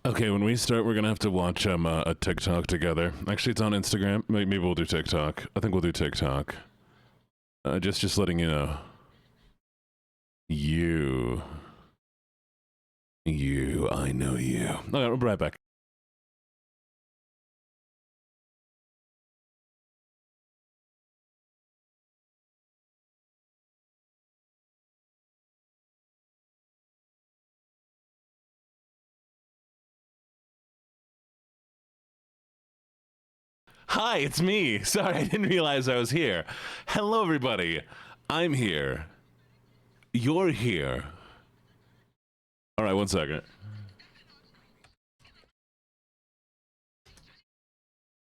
Okay, when we start, we're gonna have to watch a TikTok together. Actually, it's on Instagram. Maybe we'll do TikTok. I think we'll do TikTok. Just letting you know. You, I know you. Okay, we'll be right back. Hi, it's me. Sorry, I didn't realize I was here. Hello, everybody. I'm here. You're here. All right, 1 second.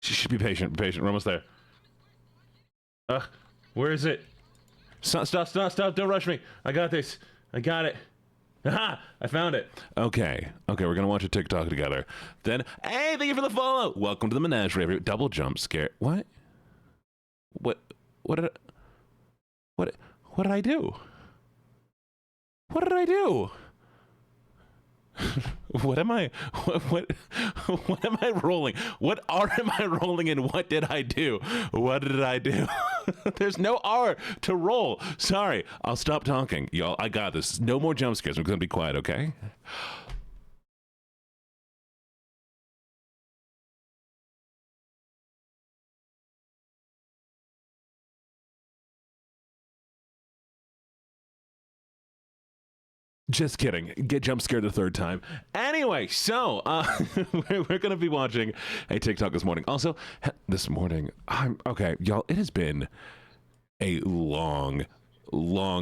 She should be patient. Be patient. We're almost there. Where is it? Stop! Don't rush me. I got this. I got it. Aha! I found it. Okay, we're gonna watch a TikTok together. Then, hey, thank you for the follow. Welcome to the menagerie. Double jump scare. What did I do? What did I do? What am I rolling? What R am I rolling and what did I do? What did I do? There's no R to roll. Sorry, I'll stop talking. Y'all, I got this. No more jump scares. I'm gonna be quiet, okay? Just kidding. Get jump scared the third time. Anyway, so we're gonna be watching a TikTok this morning. Also, this morning, okay, y'all. It has been a long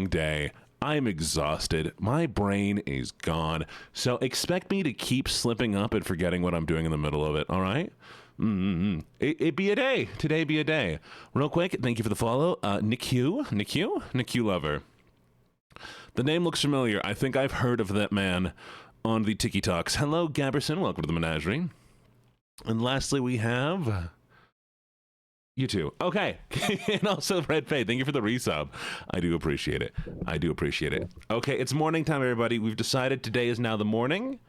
day. I am exhausted. My brain is gone. So expect me to keep slipping up and forgetting what I'm doing in the middle of it. All right. It be a day. Today be a day. Real quick, thank you for the follow, Nick Hugh Lover. The name looks familiar. I think I've heard of that man on the TikToks. Hello, Gabberson. Welcome to the menagerie. And lastly, we have you two. Okay. And also Red Fade. Thank you for the resub. I do appreciate it. Okay, it's morning time, everybody. We've decided today is now the morning.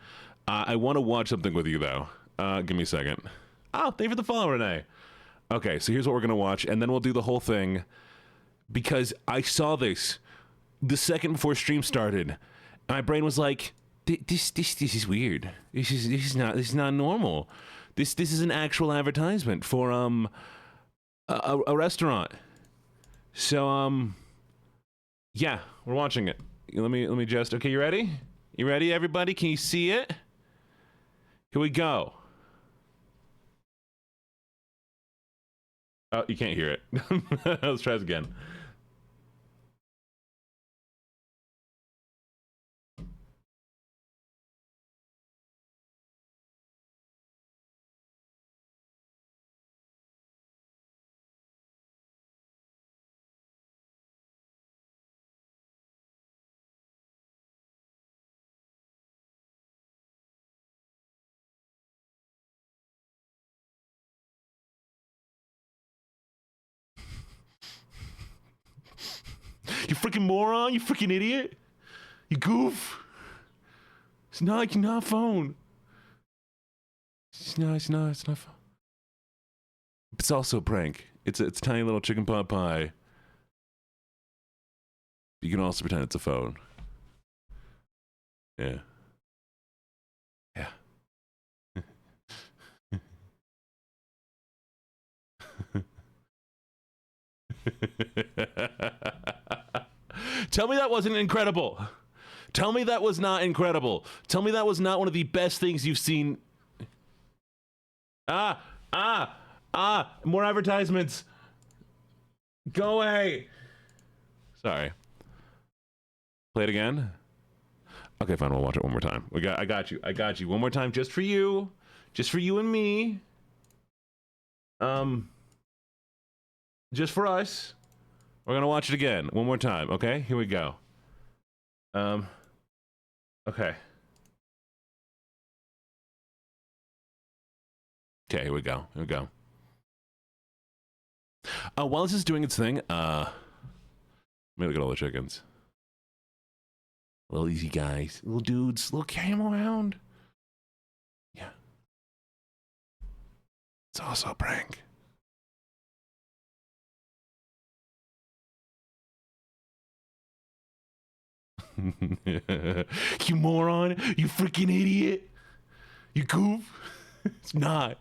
I want to watch something with you, though. Give me a second. Oh, thank you for the follow, Renee. Okay, so here's what we're going to watch, and then we'll do the whole thing because I saw this the second before stream started. My brain was like, "This is weird. This is not normal. This is an actual advertisement for a restaurant." So yeah, we're watching it. Let me just. Okay, you ready? You ready, everybody? Can you see it? Here we go. Oh, you can't hear it. Let's try this again. You freaking moron! You freaking idiot! You goof! It's not phone. It's not phone. It's also a prank. It's a tiny little chicken pot pie. You can also pretend it's a phone. Yeah. Yeah. Tell me that wasn't incredible. Tell me that was not incredible. Tell me that was not one of the best things you've seen. More advertisements. Go away. Sorry. Play it again. Okay, fine. We'll watch it one more time. I got you. One more time, just for you and me. Just for us. We're gonna watch it again one more time. Okay, here we go. Okay. Okay, here we go. While this is doing its thing, let me look at all the chickens. Little easy guys, little dudes, little carry them around. Yeah. It's also a prank. You moron! You freaking idiot! You goof! It's not.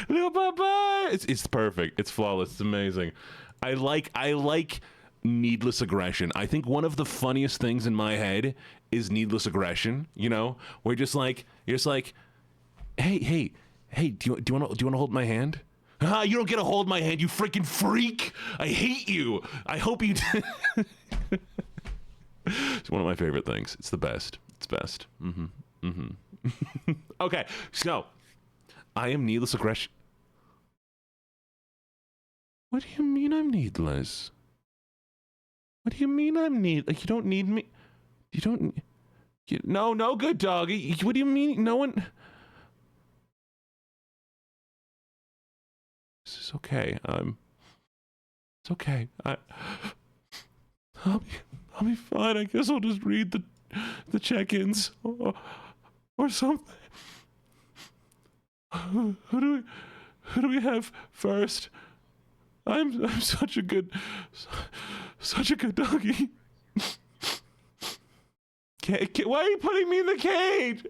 Little Papa! It's perfect. It's flawless. It's amazing. I like needless aggression. I think one of the funniest things in my head is needless aggression. You know, where you're just like, hey, do you want to hold my hand? Ah, you don't get to hold my hand, you freaking freak! I hate you. I hope you. It's one of my favorite things. It's the best. It's best. Okay, so I am needless aggression. What do you mean I'm needless? What do you mean I'm like, you don't need me? You don't. No, good doggy. What do you mean? No one. This is okay. It's okay. I'll be fine. I guess I'll just read the check-ins or something. Who do we have first? I'm such a good doggy. Why are you putting me in the cage?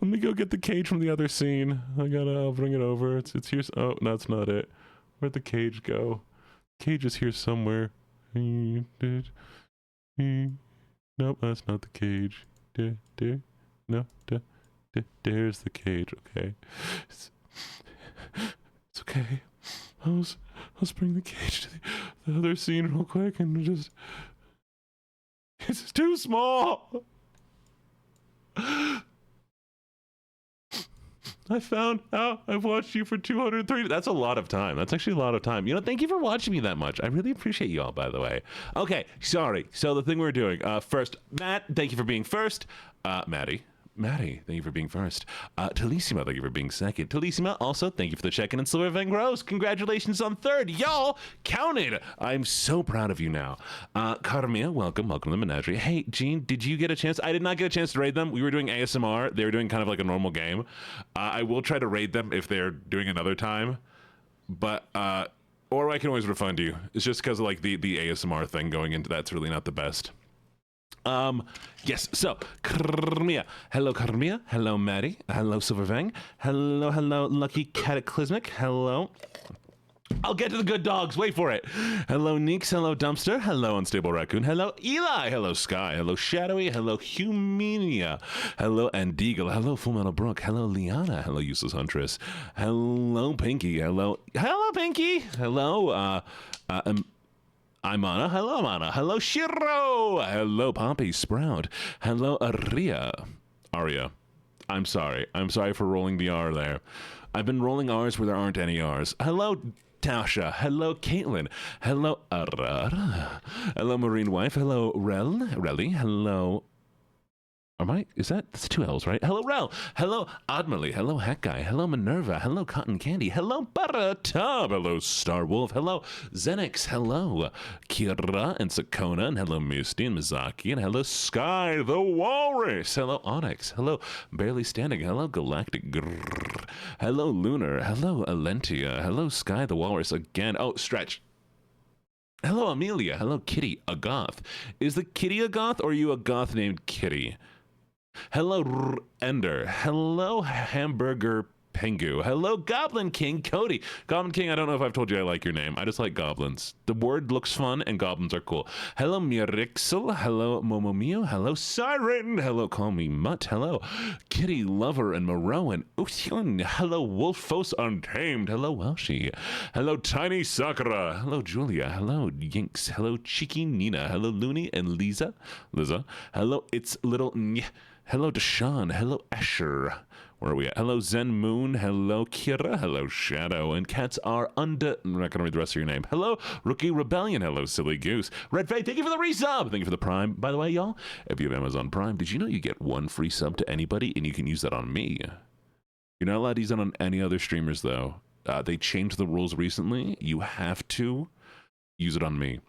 Let me go get the cage from the other scene. I'll bring it over. It's here. Oh, no, that's not it. Where'd the cage go? Cage is here somewhere. Nope, that's not the cage. No, there's the cage. Okay. It's okay. Let's bring the cage to the other scene real quick and just. It's too small. I found out I've watched you for 230. That's a lot of time. That's actually a lot of time. You know, thank you for watching me that much. I really appreciate you all, by the way. Okay, sorry. So the thing we're doing, first, Matt, thank you for being first. Maddie, thank you for being first. Talissima, thank you for being second. Talissima, also, thank you for the check-in. And Silver Van Gross, congratulations on third. Y'all counted. I'm so proud of you now. Carmia, welcome to the menagerie. Hey, Gene, did you get a chance? I did not get a chance to raid them. We were doing ASMR. They were doing kind of like a normal game. I will try to raid them if they're doing another time. But, or I can always refund you. It's just because of like the ASMR thing going into that's really not the best. Yes, so, Carmia. Hello, Carmia. Hello, Maddie. Hello, Silverfang. Hello, Lucky Cataclysmic. Hello. I'll get to the good dogs. Wait for it. Hello, Neeks. Hello, Dumpster. Hello, Unstable Raccoon. Hello, Eli. Hello, Sky. Hello, Shadowy. Hello, Humania. Hello, Andeagle. Hello, Full Metal Brook. Hello, Liana. Hello, Useless Huntress. Hello, Pinky. Hello, Pinky. Hello, Imana. Hello, Imana. Hello, Shiro. Hello, Pompey Sprout. Hello, Aria. I'm sorry. I'm sorry for rolling the R there. I've been rolling R's where there aren't any R's. Hello, Tasha. Hello, Caitlin. Hello, hello, Marine Wife. Hello, Relly. Hello. That's two L's, right? Hello, Rel. Hello, Admally. Hello, Hack Guy. Hello, Minerva. Hello, Cotton Candy. Hello, Baratub. Hello, Star Wolf. Hello, Zenix. Hello, Kira and Sakona. And hello, Misty and Mizaki. And hello, Sky the Walrus. Hello, Onyx. Hello, Barely Standing. Hello, Galactic. Grrr. Hello, Lunar. Hello, Alentia. Hello, Sky the Walrus again. Oh, Stretch. Hello, Amelia. Hello, Kitty, a goth. Is the kitty a goth or are you a goth named Kitty? Hello, Ender. Hello, Hamburger Pengu. Hello, Goblin King Cody. Goblin King, I don't know if I've told you I like your name. I just like goblins. The word looks fun and goblins are cool. Hello, Mirixel. Hello, Momomio. Hello, Siren. Hello, Call Me Mutt. Hello, Kitty Lover and Morrowan. Usion. Hello, Wolfos Untamed. Hello, Welshie. Hello, Tiny Sakura. Hello, Julia. Hello, Yinks. Hello, Cheeky Nina. Hello, Looney and Liza. Hello, It's Little Hello, Deshaun. Hello, Escher. Where are we at? Hello, Zen Moon. Hello, Kira. Hello, Shadow. And cats are under... I'm not going to read the rest of your name. Hello, Rookie Rebellion. Hello, Silly Goose. Red Fate, thank you for the resub. Thank you for the Prime. By the way, y'all, if you have Amazon Prime, did you know you get one free sub to anybody, and you can use that on me? You're not allowed to use that on any other streamers, though. They changed the rules recently. You have to use it on me.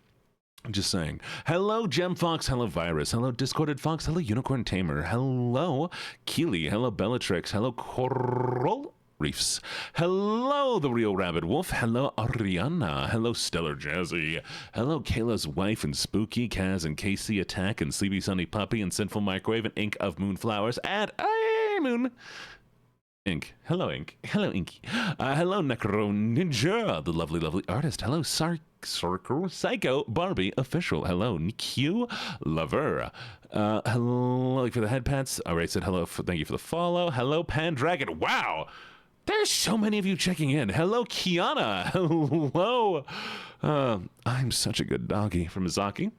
I'm just saying. Hello, Gem Fox. Hello, Virus. Hello, Discorded Fox. Hello, Unicorn Tamer. Hello, Keely. Hello, Bellatrix. Hello, Coral Reefs. Hello, the Real Rabbit Wolf. Hello, Ariana. Hello, Stellar Jazzy. Hello, Kayla's Wife and Spooky, Kaz and Casey Attack and Sleepy Sunny Puppy and Sinful Microwave and Ink of Moonflowers and Moon. Ink. Hello, Ink. Hello, Inky. Hello, Necro Ninja, the lovely, lovely artist. Hello, Psycho Barbie Official. Hello, Q Lover. Hello for the head pats. I already said hello. Thank you for the follow. Hello, Pandragon. Wow. There's so many of you checking in. Hello, Kiana. Hello. I'm such a good doggy from Mizaki.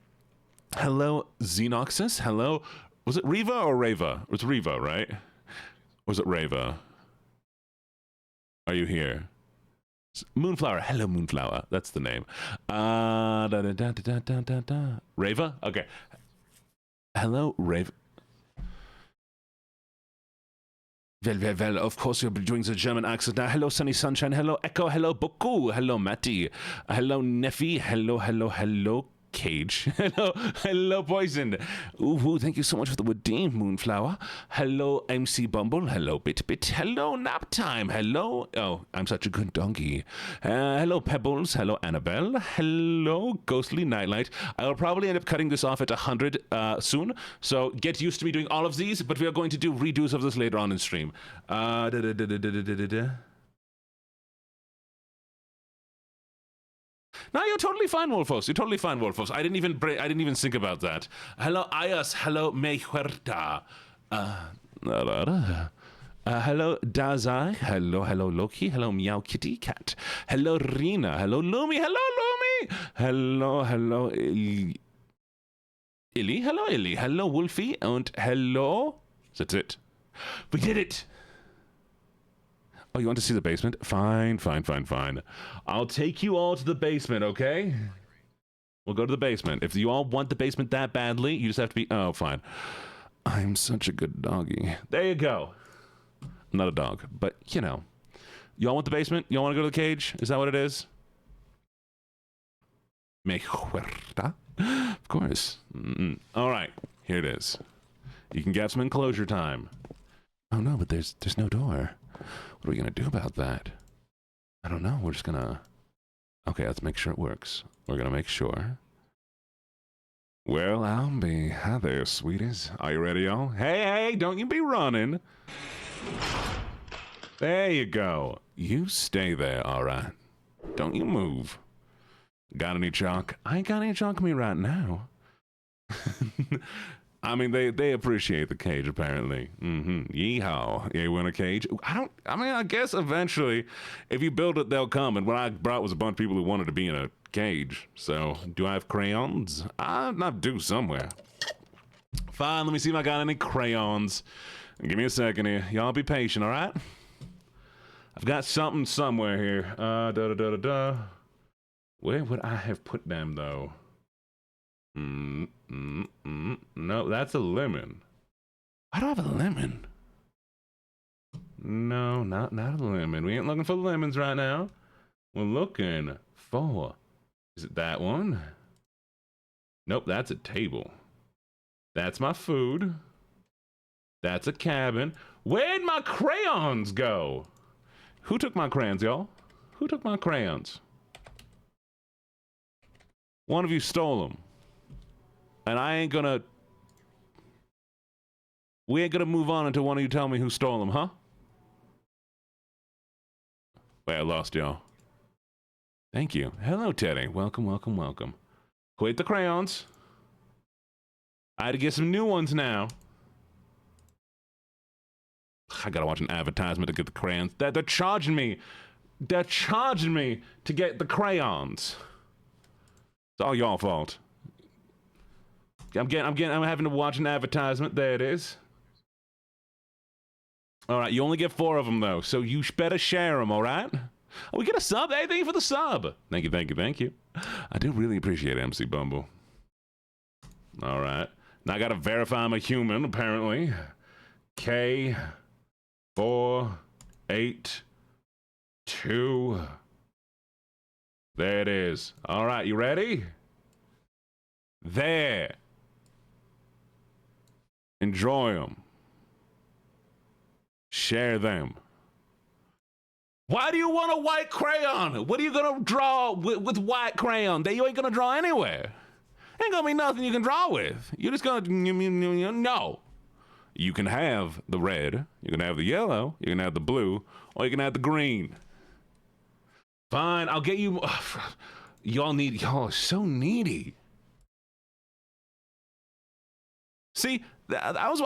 Hello, Xenoxus. Hello. Was it Riva or Rava? It was Riva, right? Or was it Rava? Are you here? Moonflower. Hello, Moonflower. That's the name. Rava? Okay. Hello, Rava. Well, of course you're doing the German accent now. Hello, Sunny Sunshine. Hello, Echo. Hello, Boku. Hello, Matty. Hello, Neffy. Hello, Cage. Hello, Poison. Ooh, thank you so much for the redeem, Moonflower. Hello, MC Bumble. Hello, Bit. Hello, Nap Time. Hello. Oh, I'm such a good donkey. Hello, Pebbles. Hello, Annabelle. Hello, Ghostly Nightlight. I'll probably end up cutting this off at 100 soon, so get used to me doing all of these, but we are going to do redos of this later on in stream. No, you're totally fine, Wolfos. You're totally fine, Wolfos. I didn't even think about that. Hello, Ayas. Hello, Me Huerta. Hello, Dazai. Hello, Loki. Hello, Meow Kitty Cat. Hello, Rina. Hello, Lumi. Hello, Illy. Hello, Illy. Hello, Wolfie. And hello. That's it. We did it. Oh, you want to see the basement? Fine. I'll take you all to the basement, okay? We'll go to the basement. If you all want the basement that badly, you just have to be... Oh, fine. I'm such a good doggy. There you go. I'm not a dog, but, you know. Y'all want the basement? Y'all want to go to the cage? Is that what it is? Me huerta? Of course. All right. Here it is. You can get some enclosure time. Oh, no, but there's no door. What are we going to do about that? I don't know. We're just going to... Okay, let's make sure it works. We're going to make sure. Well, I'll be... Hi there, sweeties. Are you ready, y'all? Hey, don't you be running. There you go. You stay there, all right? Don't you move. Got any chalk? I ain't got any chalk on me right now. I mean, they appreciate the cage, apparently. Yeehaw. You want a cage? I guess eventually, if you build it, they'll come. And what I brought was a bunch of people who wanted to be in a cage. So, do I have crayons? I do somewhere. Fine, let me see if I got any crayons. Give me a second here. Y'all be patient, all right? I've got something somewhere here. Where would I have put them, though? No, that's a lemon. I don't have a lemon. No, not a lemon. We ain't looking for lemons right now. We're looking for... Is it that one? Nope, that's a table. That's my food. That's a cabin. Where'd my crayons go? Who took my crayons, y'all? Who took my crayons? One of you stole them. And we ain't gonna move on until one of you tell me who stole them, huh? Wait, I lost y'all. Thank you. Hello, Teddy. Welcome. Quit the crayons. I had to get some new ones now. I gotta watch an advertisement to get the crayons. They're charging me. They're charging me to get the crayons. It's all y'all fault. I'm having to watch an advertisement. There it is. All right, you only get 4 of them, though, so you better share them, all right? Oh, we get a sub. Hey, thank you for the sub. Thank you, thank you, thank you. I do really appreciate it, MC Bumble. All right. Now I got to verify I'm a human, apparently. K482. There it is. All right, you ready? There. Enjoy them. Share them. Why do you want a white crayon? What are you gonna draw with white crayon that you ain't gonna draw anywhere? Ain't gonna be nothing you can draw with. You're just gonna no. You can have the red, you can have the yellow, you can have the blue, or you can have the green. Fine, I'll get you. Y'all are so needy. See, I was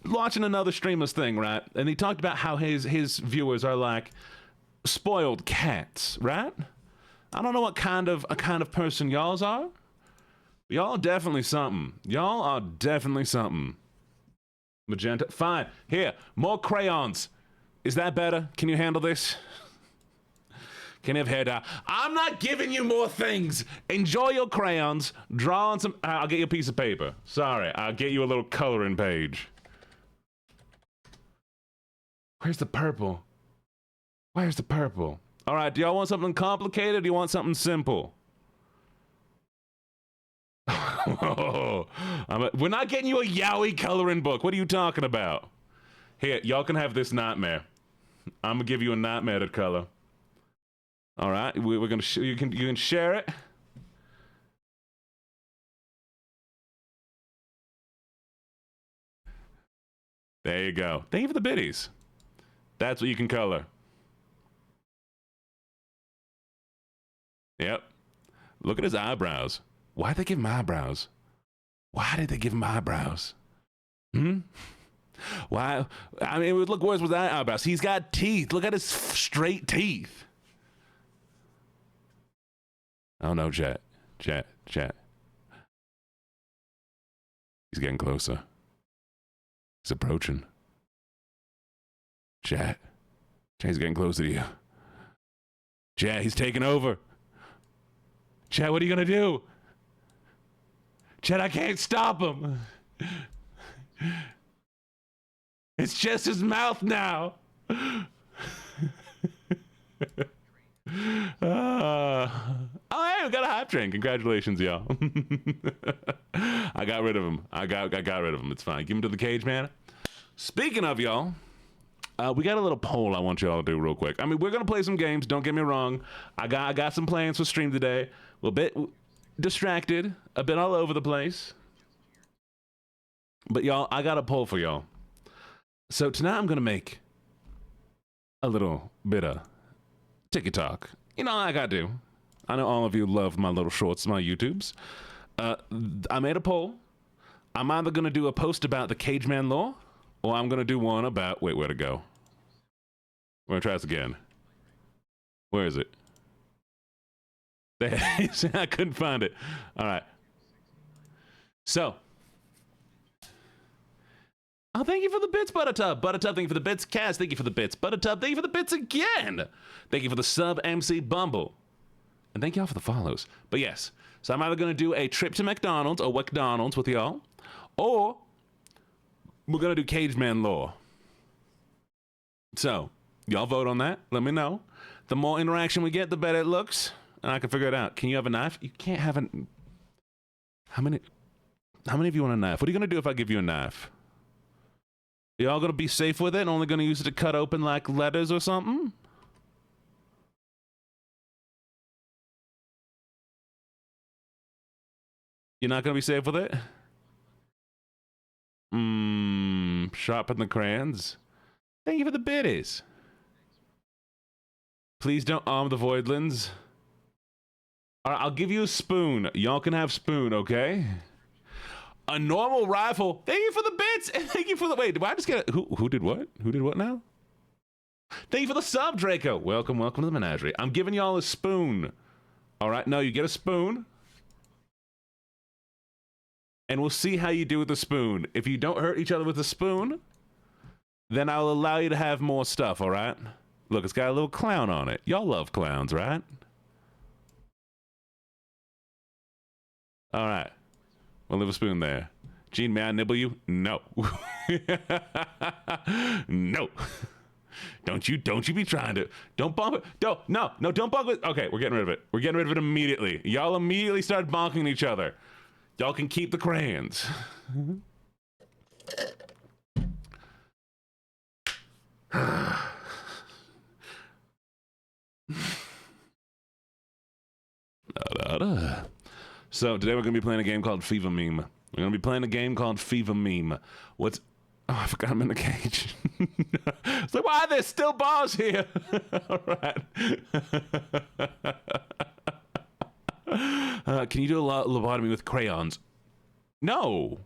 watching another streamer's thing, right? And he talked about how his viewers are like spoiled cats, right? I don't know what kind of person y'all's are. But y'all are definitely something. Y'all are definitely something. Magenta, fine. Here, more crayons. Is that better? Can you handle this? Can you have hair dye? I'm not giving you more things. Enjoy your crayons. Draw on some. I'll get you a piece of paper. Sorry, I'll get you a little coloring page. Where's the purple? Where's the purple? All right, do y'all want something complicated or do you want something simple? We're not getting you a yaoi coloring book. What are you talking about? Here, y'all can have this nightmare. I'm gonna give you a nightmare to color. All right, we're gonna you can share it. There you go. Thank you for the biddies. That's what you can color. Yep. Look at his eyebrows. Why'd they give him eyebrows? Why did they give him eyebrows? Why? I mean, it would look worse without eyebrows. He's got teeth. Look at his straight teeth. Oh no, chat. He's getting closer. He's approaching. Chat. He's getting closer to you. Chat, he's taking over. Chat, what are you gonna do? Chat, I can't stop him. It's just his mouth now. Oh, hey, we got a hype train. Congratulations, y'all. I got rid of him. I got rid of him. It's fine. Give him to the cage, man. Speaking of y'all, we got a little poll I want y'all to do real quick. I mean, we're gonna play some games. Don't get me wrong. I got some plans for stream today. We're a bit distracted, a bit all over the place. But y'all, I got a poll for y'all. So tonight I'm gonna make a little bit of TikTok. You know, like I do. I know all of you love my little shorts, my YouTubes. I made a poll. I'm either gonna do a post about the Cageman law, or I'm gonna do one about wait, where'd it go? We're gonna try this again. Where is it? There. I couldn't find it. All right. So. Oh, thank you for the bits, Buttertub. Buttertub, thank you for the bits. Kaz, thank you for the bits. Buttertub, thank you for the bits again. Thank you for the sub, MC Bumble. And thank y'all for the follows. But yes, so I'm either going to do a trip to McDonald's or McDonald's with y'all, or we're going to do Cageman Law. So, y'all vote on that. Let me know. The more interaction we get, the better it looks. And I can figure it out. Can you have a knife? You can't have a... How many of you want a knife? What are you going to do if I give you a knife? Y'all gonna be safe with it and only gonna use it to cut open like letters or something? You're not gonna be safe with it? Sharpen the crayons. Thank you for the biddies. Please don't arm the voidlands. Alright, I'll give you a spoon. Y'all can have spoon, okay? A normal rifle. Thank you for the bits, and thank you for the... Wait, did I just get... Who did what? Who did what now? Thank you for the sub, Draco. Welcome to the menagerie. I'm giving y'all a spoon. All right, no, you get a spoon. And we'll see how you do with the spoon. If you don't hurt each other with the spoon, then I'll allow you to have more stuff, all right? Look, it's got a little clown on it. Y'all love clowns, right? All right. We'll leave a spoon there. Gene, may I nibble you? No. No. Don't you be trying to. Don't bonk it. Don't bonk it. Okay, we're getting rid of it. We're getting rid of it immediately. Y'all immediately start bonking each other. Y'all can keep the crayons. So today we're going to be playing a game called Fever Meme. We're going to be playing a game called Fever Meme. What's... Oh, I forgot I'm in the cage. It's like, why are there still bars here? All right. Can you do a lobotomy with crayons? No.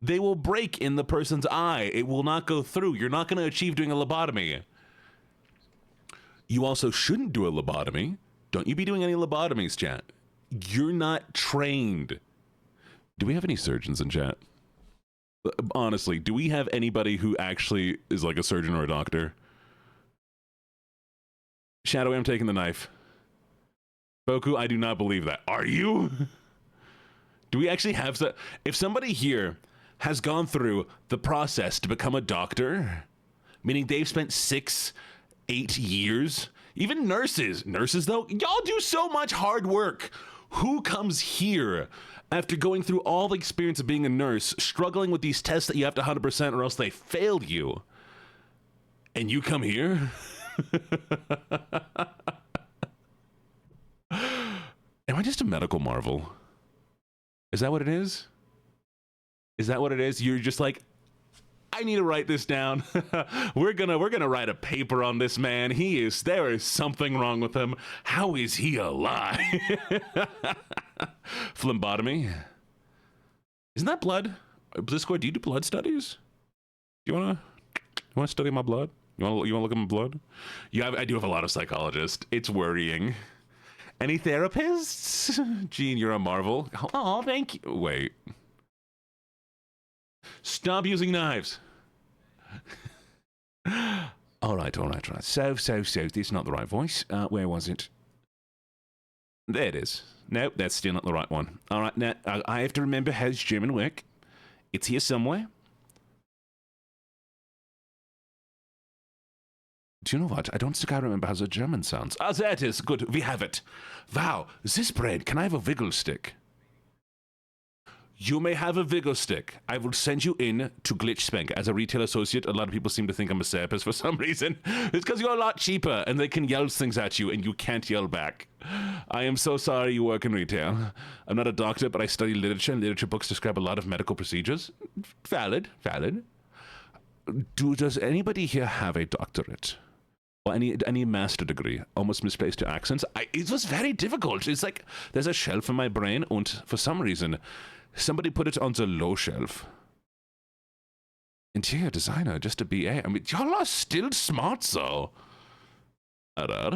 They will break in the person's eye. It will not go through. You're not going to achieve doing a lobotomy. You also shouldn't do a lobotomy. Don't you be doing any lobotomies, chat. You're not trained. Do we have any surgeons in chat? Honestly, do we have anybody who actually is like a surgeon or a doctor? Shadowy, I'm taking the knife. Boku, I do not believe that. Are you? Do we actually have that? If somebody here has gone through the process to become a doctor, meaning they've spent 6-8 years, even nurses though, y'all do so much hard work. Who comes here after going through all the experience of being a nurse, struggling with these tests that you have to 100% or else they failed you, and you come here? Am I just a medical marvel? Is that what it is? Is that what it is? You're just like, I need to write this down. We're gonna write a paper on this man. There is something wrong with him. How is he alive? Phlebotomy. Isn't that blood? Blizzcore, do you do blood studies? Do you wanna study my blood? You wanna look at my blood? Yeah, I do have a lot of psychologists. It's worrying. Any therapists? Gene, you're a marvel. Oh, thank you. Wait. Stop using knives. All right. So. This is not the right voice. Where was it? There it is. Nope, that's still not the right one. All right, now I have to remember how does German work. It's here somewhere. Do you know what? I don't think I remember how the German sounds. Ah, there it is. Good, we have it. Wow, this bread. Can I have a wiggle stick? You may have a wiggle stick. I will send you in to Glitch Spank. As a retail associate, a lot of people seem to think I'm a therapist for some reason. It's because you're a lot cheaper and they can yell things at you and you can't yell back. I am so sorry you work in retail. I'm not a doctor, but I study literature, and literature books describe a lot of medical procedures. Valid. Does anybody here have a doctorate? Or any master degree? Almost misplaced your accents. It was very difficult. It's like there's a shelf in my brain, and for some reason, somebody put it on the low shelf. Interior designer, just a BA. I mean, y'all are still smart, though. Y'all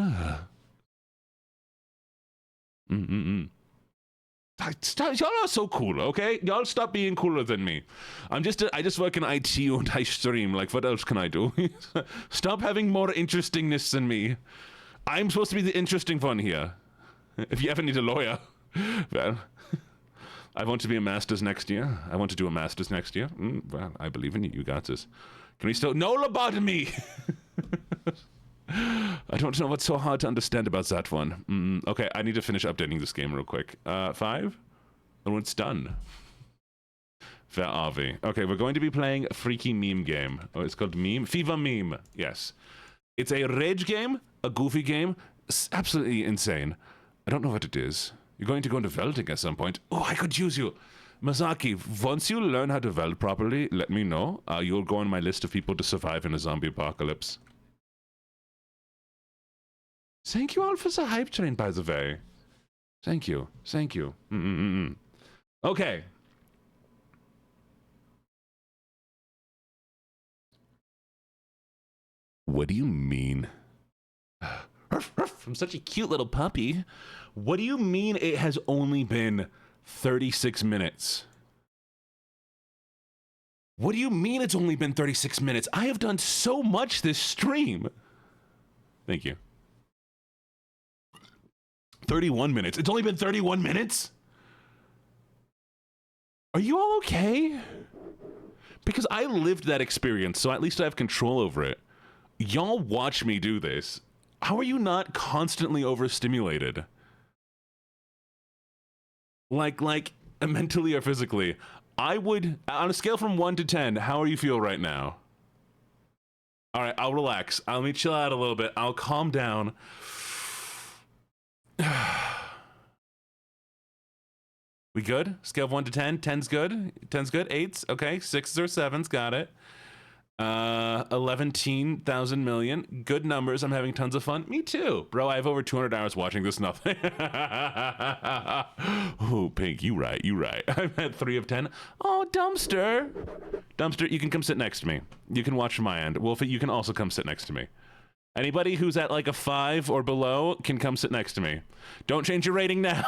are so cool, okay? Y'all stop being cooler than me. I just work in IT and I stream. Like, what else can I do? Stop having more interestingness than me. I'm supposed to be the interesting one here. If you ever need a lawyer, well, I want to be a master's next year. I want to do a master's next year. Well, I believe in you. You got this. Can we still... No lobotomy! I don't know what's so hard to understand about that one. Okay, I need to finish updating this game real quick. 5? Oh, it's done. Where are we? Okay, we're going to be playing a freaky meme game. Oh, it's called Meme? Fever Meme. Yes. It's a rage game, a goofy game. It's absolutely insane. I don't know what it is. You're going to go into welding at some point. Oh, I could use you. Masaki, once you learn how to weld properly, let me know. You'll go on my list of people to survive in a zombie apocalypse. Thank you all for the hype train, by the way. Thank you. Okay. What do you mean? From such a cute little puppy. What do you mean it has only been 36 minutes? What do you mean it's only been 36 minutes? I have done so much this stream. Thank you. 31 minutes. It's only been 31 minutes? Are you all okay? Because I lived that experience, so at least I have control over it. Y'all watch me do this. How are you not constantly overstimulated? Like mentally or physically? I would, on a scale from 1 to 10, how do you feel right now? All right, I'll relax. Let me chill out a little bit. I'll calm down. We good? Scale of 1 to 10? 10's good? 10's good? 8's? Okay. 6's or 7's? Got it. 11,000 million. Good numbers. I'm having tons of fun. Me too. Bro, I have over 200 hours watching this. Nothing. Oh, Pink, you right. I'm at 3 of 10. Oh, Dumpster. Dumpster, you can come sit next to me. You can watch from my end. Wolfie, you can also come sit next to me. Anybody who's at like a 5 or below can come sit next to me. Don't change your rating now.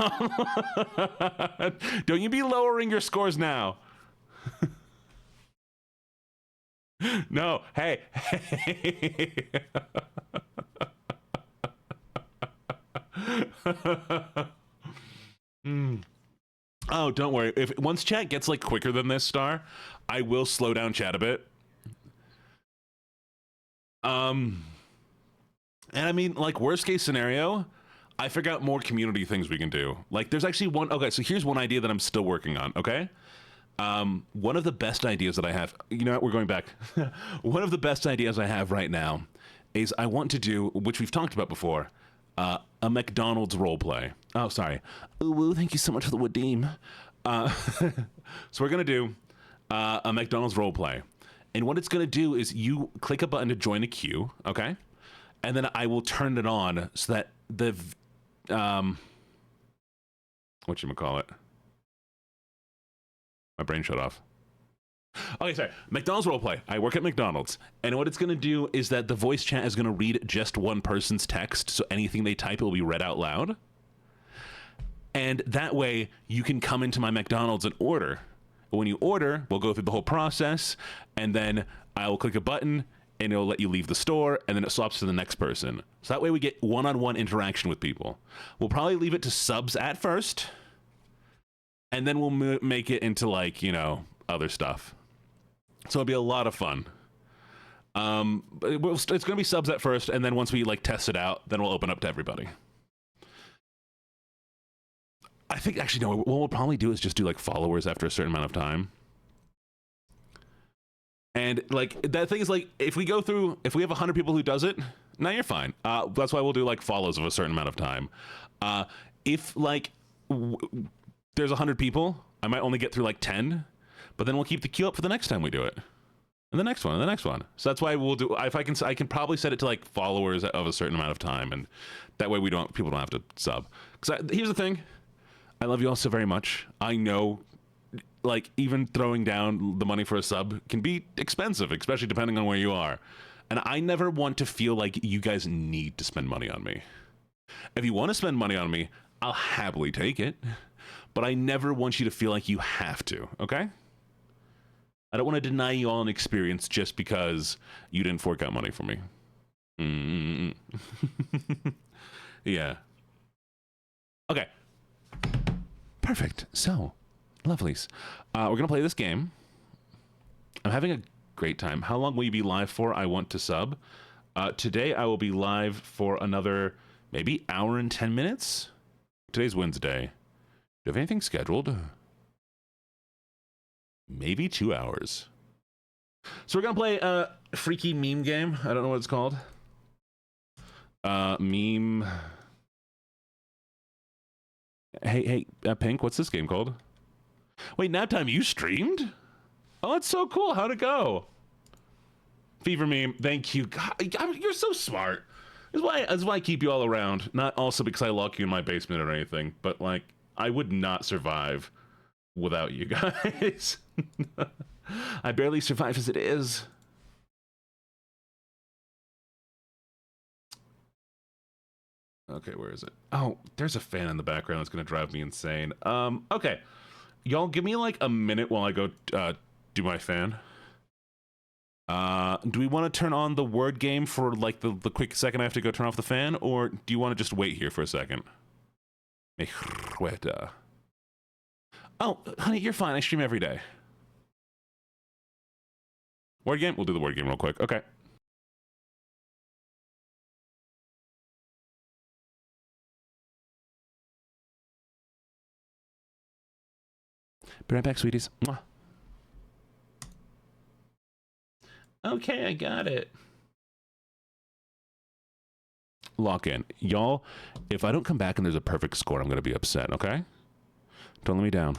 Don't you be lowering your scores now. No, hey. Oh, don't worry. If once chat gets like quicker than this, Star, I will slow down chat a bit. And I mean, like, worst case scenario, I figure out more community things we can do. Like, there's actually one. Okay, so here's one idea that I'm still working on. Okay. One of the best ideas that I have, you know what, we're going back. One of the best ideas I have right now is I want to do, which we've talked about before, a McDonald's role play. Oh, sorry. Ooh, thank you so much for the Wadim. So we're going to do a McDonald's role play. And what it's going to do is you click a button to join a queue, okay? And then I will turn it on so that the, whatchamacallit? My brain shut off. Okay, sorry. McDonald's roleplay. I work at McDonald's. And what it's going to do is that the voice chat is going to read just one person's text. So anything they type will be read out loud. And that way you can come into my McDonald's and order. When you order, we'll go through the whole process. And then I will click a button and it'll let you leave the store. And then it swaps to the next person. So that way we get one-on-one interaction with people. We'll probably leave it to subs at first. And then we'll make it into, like, you know, other stuff. So it'll be a lot of fun. But it's going to be subs at first, and then once we, like, test it out, then we'll open up to everybody. I think, actually, no, what we'll probably do is just do, like, followers after a certain amount of time. And, like, that thing is, like, if we have 100 people who does it, now you're fine. That's why we'll do, like, follows of a certain amount of time. If, like... there's 100 people, I might only get through like 10, but then we'll keep the queue up for the next time we do it. And the next one, and the next one. So that's why we'll do, if I can probably set it to like followers of a certain amount of time, and that way people don't have to sub. Because here's the thing, I love you all so very much. I know, like, even throwing down the money for a sub can be expensive, especially depending on where you are. And I never want to feel like you guys need to spend money on me. If you want to spend money on me, I'll happily take it. But I never want you to feel like you have to, okay? I don't want to deny you all an experience just because you didn't fork out money for me. Yeah. Okay. Perfect. So, lovelies. We're going to play this game. I'm having a great time. How long will you be live for? I want to sub. Today, I will be live for another maybe hour and 10 minutes. Today's Wednesday. Do you have anything scheduled? Maybe 2 hours. So we're going to play a freaky meme game. I don't know what it's called. Meme. Hey, Pink, what's this game called? Wait, nap time, you streamed? Oh, that's so cool. How'd it go? Fever meme, thank you. God, you're so smart. That's why I keep you all around. Not also because I lock you in my basement or anything, but like, I would not survive without you guys. I barely survive as it is. Okay, where is it? Oh, there's a fan in the background that's going to drive me insane. Okay. Y'all give me like a minute while I go do my fan. Do we want to turn on the word game for like the quick second I have to go turn off the fan, or do you want to just wait here for a second? Oh, honey, you're fine. I stream every day. Word game? We'll do the word game real quick. Okay. Be right back, sweeties. Mwah. Okay, I got it. Lock in. Y'all, if I don't come back and there's a perfect score, I'm going to be upset, okay? Don't let me down.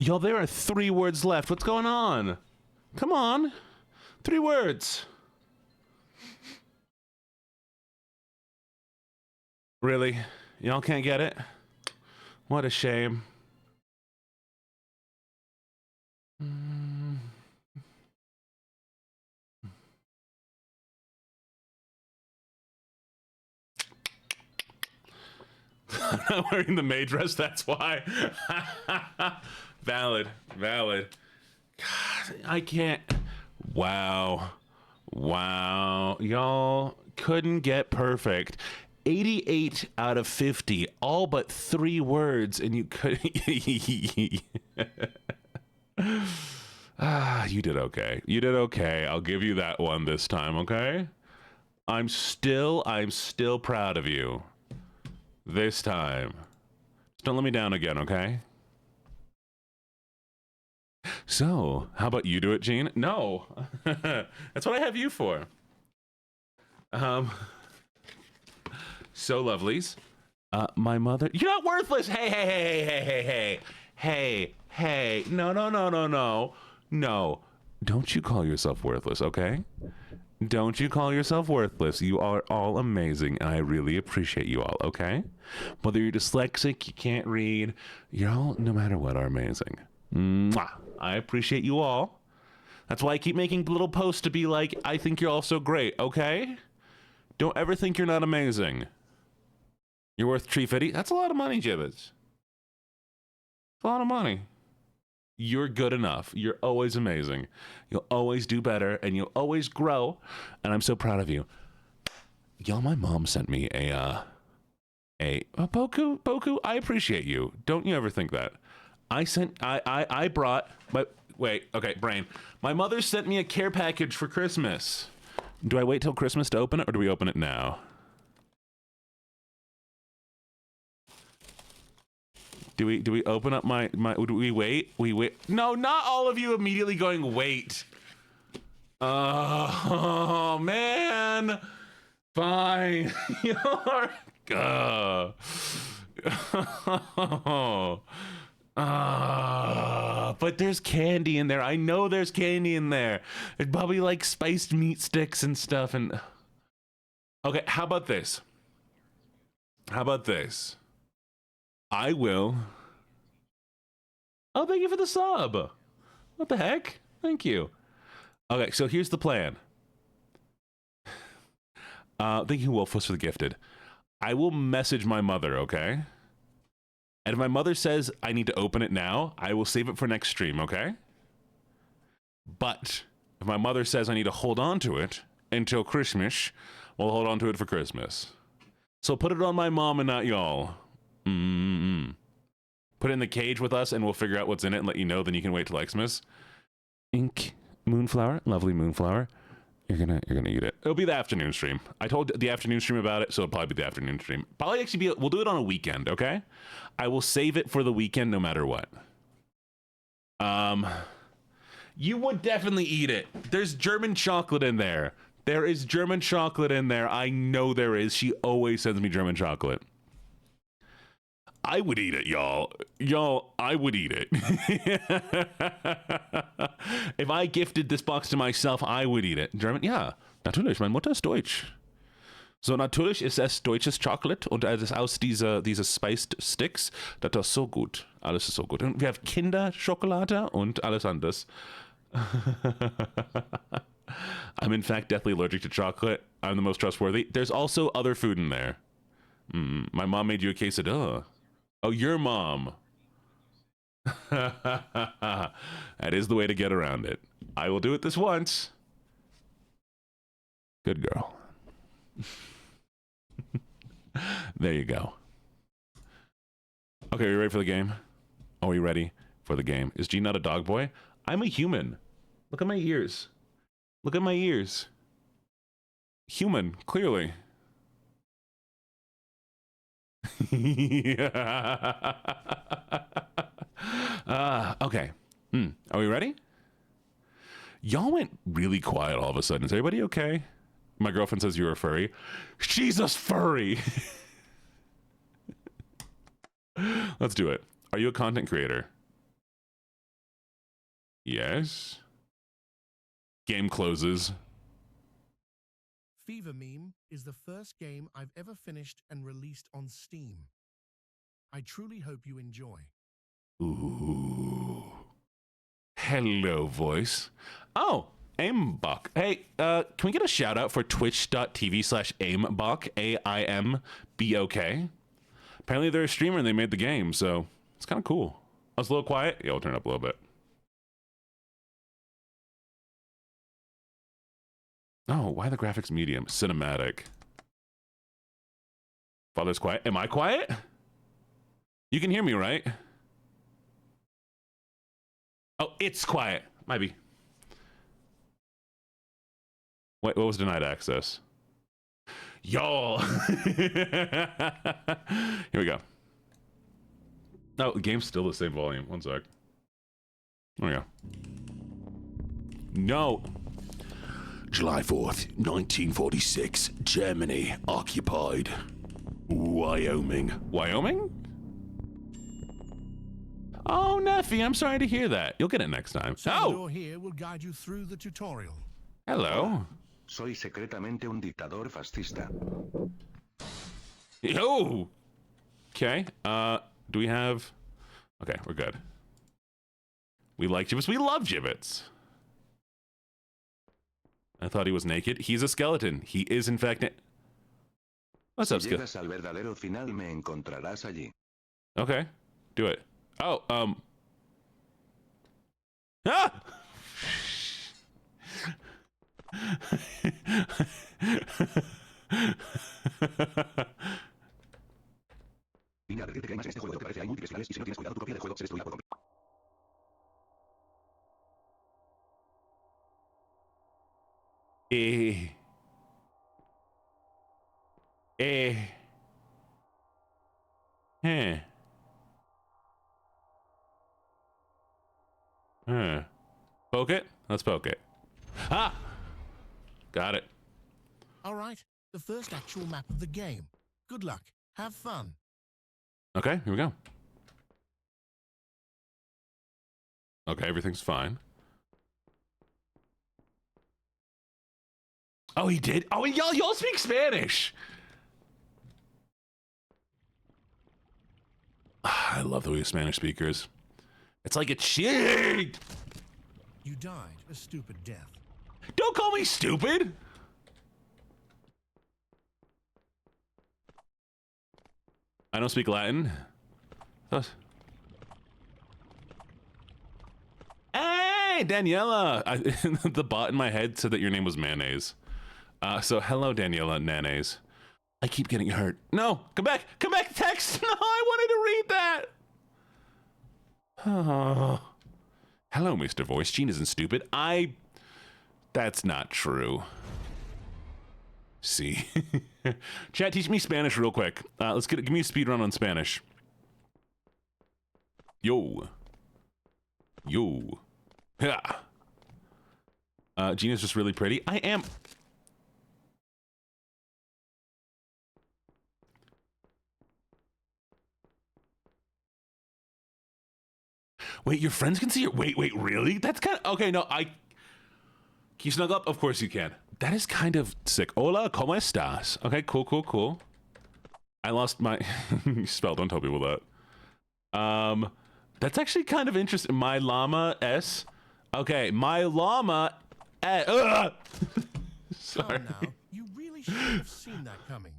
Y'all, there are 3 words left. What's going on? Come on. 3 words. Really? Y'all can't get it? What a shame. I'm not wearing the maid dress, that's why. Valid. God, I can't. Wow. Y'all couldn't get perfect. 88 out of 50, all but 3 words, and you couldn't. You did okay. I'll give you that one this time, okay? I'm still proud of you. This time. Just don't let me down again, okay? So, how about you do it, Gene? No. That's what I have you for. So lovelies. My mother... You're not worthless! Hey. No. Don't you call yourself worthless, okay? Don't you call yourself worthless. You are all amazing, and I really appreciate you all, okay? Whether you're dyslexic, you can't read, you're all, no matter what, are amazing. Mwah. I appreciate you all. That's why I keep making little posts to be like, I think you're all so great, okay? Don't ever think you're not amazing. You're worth $350. That's a lot of money, Gibbets. A lot of money. You're good enough. You're always amazing. You'll always do better, and you'll always grow, and I'm so proud of you. Y'all, my mom sent me a Boku, I appreciate you. Don't you ever think that. I brought, brain. My mother sent me a care package for Christmas. Do I wait till Christmas to open it, or do we open it now? Do we open up my do we wait? We wait. No, not all of you immediately going wait. Oh man. Fine. You're but there's candy in there. I know there's candy in there. It's probably like spiced meat sticks and stuff and okay, how about this? I will. Oh, thank you for the sub. What the heck? Thank you. Okay, so here's the plan. Thank you, Wolfus, for the gifted. I will message my mother, okay? And if my mother says I need to open it now, I will save it for next stream, okay? But if my mother says I need to hold on to it until Christmas, we'll hold on to it for Christmas. So put it on my mom and not y'all. Put it in the cage with us and we'll figure out what's in it and let you know, then you can wait till Xmas. Ink, moonflower, lovely moonflower. You're gonna eat it. It'll be the afternoon stream. I told the afternoon stream about it, so it'll probably be the afternoon stream. Probably actually be, we'll do it on a weekend, okay? I will save it for the weekend no matter what. You would definitely eat it. There's German chocolate in there. There is German chocolate in there. I know there is. She always sends me German chocolate. I would eat it, y'all. Y'all, I would eat it. If I gifted this box to myself, I would eat it. German, ja, natürlich, meine Mutter ist Deutsch. So, natürlich ist es deutsches Chocolate und es ist aus diese Spiced Sticks. Das ist so gut. Alles ist so gut. Und wir haben Kinderschokolade und alles anderes. I'm in fact deathly allergic to chocolate. I'm the most trustworthy. There's also other food in there. My mom made you a quesadilla. Oh, your mom. That is the way to get around it. I will do it this once. Good girl. There you go. Okay, are you ready for the game? Are we ready for the game? Is G not a dog boy? I'm a human. Look at my ears. Look at my ears. Human, clearly. Okay. Are we ready? Y'all went really quiet all of a sudden. Is everybody okay? My girlfriend says you're a furry. She's a furry. Let's do it. Are you a content creator? Yes. Game closes. Fever Meme is the first game I've ever finished and released on Steam. I truly hope you enjoy. Ooh. Hello, voice. Oh, Aimbok. Hey, can we get a shout out for twitch.tv/Aimbok, AIMBOK? Apparently they're a streamer and they made the game, so it's kind of cool. I was a little quiet. Yeah, we'll turn it up a little bit. Oh, why the graphics medium? Cinematic. Father's quiet. Am I quiet? You can hear me, right? Oh, it's quiet. Might be. Wait, what was denied access? Y'all. Here we go. Oh, the game's still the same volume. One sec. There we go. No. July 4th, 1946. Germany occupied Wyoming. Wyoming? Oh, Neffy, I'm sorry to hear that. You'll get it next time. Salvador here will guide you through the tutorial. Hello. Soy secretamente un dictador fascista. Yo. Okay. Do we have? Okay, we're good. We like gibbets. We love gibbets. I thought he was naked. He's a skeleton. He is in fact. What's up, skeleton? Si llegas al verdadero final, me encontrarás allí. Okay, do it. Oh, Ah! Vine a advertirte que hay más en este juego de lo que parece. Hay múltiples finales y si no tienes cuidado tu copia del juego se destruirá por completo. Poke it? Let's poke it. Ah! Got it. All right, the first actual map of the game. Good luck. Have fun. Okay, here we go. Okay, everything's fine. Oh, he did? Oh, y'all speak Spanish! I love the way Spanish speakers. It's like a cheat! You died a stupid death. Don't call me stupid! I don't speak Latin. Close. Hey, Daniela! The bot in my head said that your name was Mayonnaise. So hello, Daniela Mayonnaise. I keep getting hurt. No, come back, text. No, I wanted to read that. Oh. Hello, Mr. Voice. Gene isn't stupid. That's not true. See. Chat, teach me Spanish real quick. Give me a speed run on Spanish. Yo. Yeah. Gina's just really pretty. I am. Wait, your friends can see your. Wait, really? That's kind of okay. No, Can you snuggle up? Of course you can. That is kind of sick. Hola, ¿cómo estás? Okay, cool. I lost my spell. Don't tell people that. That's actually kind of interesting. My llama S. Okay, my llama. Sorry. Come now, you really should have seen that coming.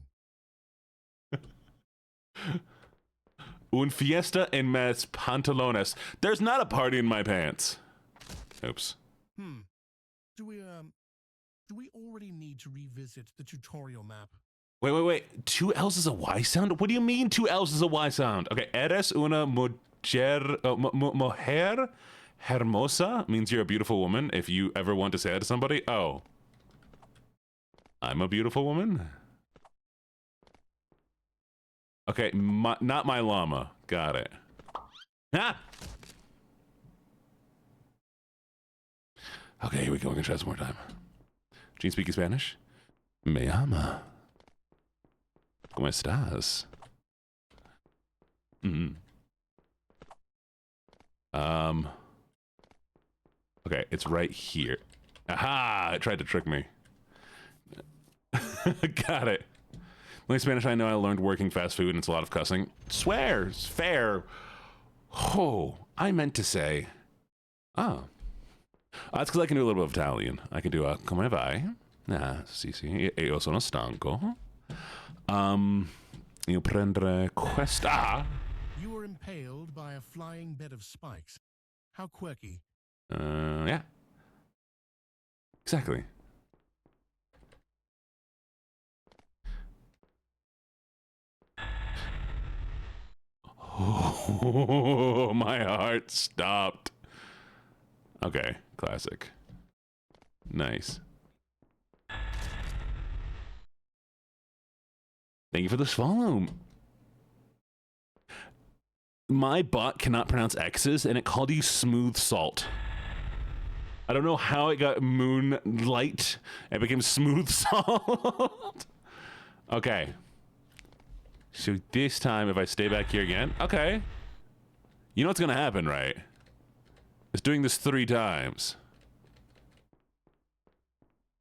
Un fiesta en mis pantalones. There's not a party in my pants. Oops. Do we already need to revisit the tutorial map? Wait. 2 L's is a Y sound? What do you mean 2 L's is a Y sound? Okay, eres una mujer hermosa means you're a beautiful woman. If you ever want to say that to somebody, oh. I'm a beautiful woman? Okay, not my llama. Got it. Ah! Okay, here we go. We're gonna try this one more time. Gene speaking Spanish? Me ama. ¿Cómo estás? Okay, it's right here. Aha! It tried to trick me. Got it. The only Spanish I know I learned working fast food, and it's a lot of cussing. Swears, fair. Oh, I meant to say. Oh. That's because I can do a little bit of Italian. I can do a come vai? Ah, sì. Io sono stanco. Io prendere questa. You were impaled by a flying bed of spikes. How quirky. Yeah. Exactly. Oh, my heart stopped. Okay, classic. Nice. Thank you for this follow. My bot cannot pronounce X's, and it called you smooth salt. I don't know how it got moonlight and became smooth salt. Okay. So this time, if I stay back here again, okay. You know what's gonna happen, right? It's doing this 3 times.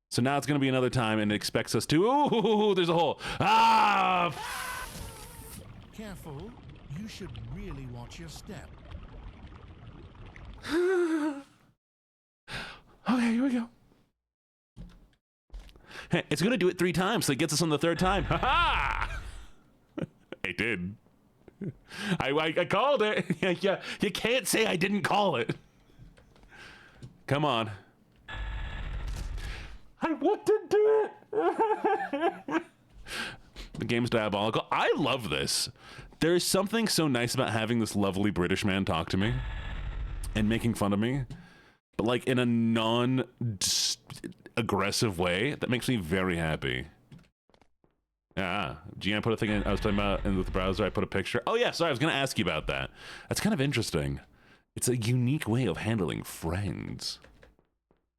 So now it's gonna be another time, and it expects us to. Ooh, there's a hole. Ah! Careful. You should really watch your step. Okay, here we go. Hey, it's gonna do it 3 times, so it gets us on the 3rd time. Ha ha! It did. I called it. Yeah, you can't say I didn't call it. Come on. I want to do it. The game's diabolical. I love this. There's something so nice about having this lovely British man talk to me and making fun of me, but like in a non-aggressive way that makes me very happy. Yeah, Gene, I put a thing in, I was talking about in the browser, I put a picture. Oh yeah, sorry, I was gonna ask you about that. That's kind of interesting. It's a unique way of handling friends.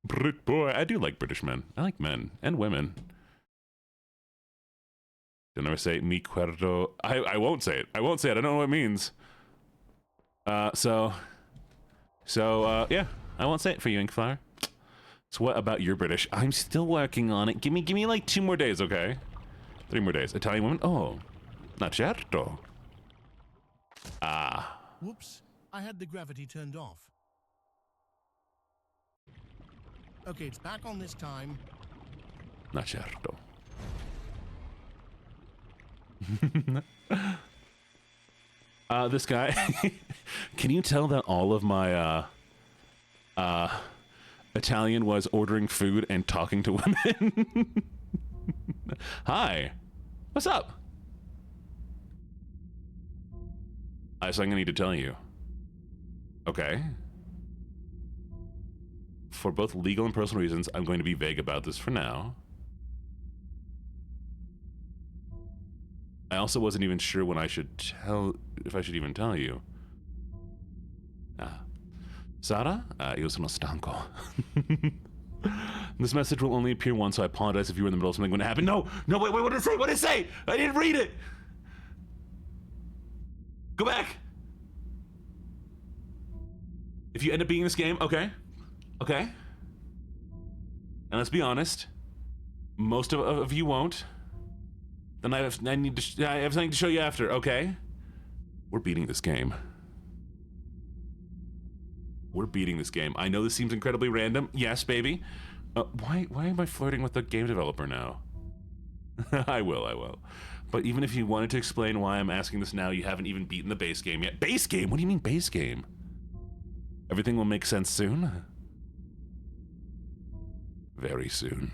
Brit boy, I do like British men. I like men and women. Don't ever say mi cuerdo. I won't say it. I won't say it. I don't know what it means. Yeah, I won't say it for you, Inkflower. So what about your British? I'm still working on it. Give me like 2 more days, okay? 3 more days. Italian woman? Oh, not certo. Ah. Whoops, I had the gravity turned off. Okay, it's back on this time. Not certo. This guy. Can you tell that all of my Italian was ordering food and talking to women? Hi. What's up? I have something I need to tell you. Okay. For both legal and personal reasons, I'm going to be vague about this for now. I also wasn't even sure when I should if I should even tell you. Sara, io sono stanco. This message will only appear once, so I apologize if you were in the middle of something when it happened. No, wait, what did it say? What did it say? I didn't read it. Go back. If you end up being in this game, okay. And let's be honest, most of you won't. Then I have something to show you after, okay? We're beating this game. I know this seems incredibly random. Yes, baby. Why am I flirting with the game developer now? I will. But even if you wanted to explain why I'm asking this now, you haven't even beaten the base game yet. Base game? What do you mean base game? Everything will make sense soon? Very soon.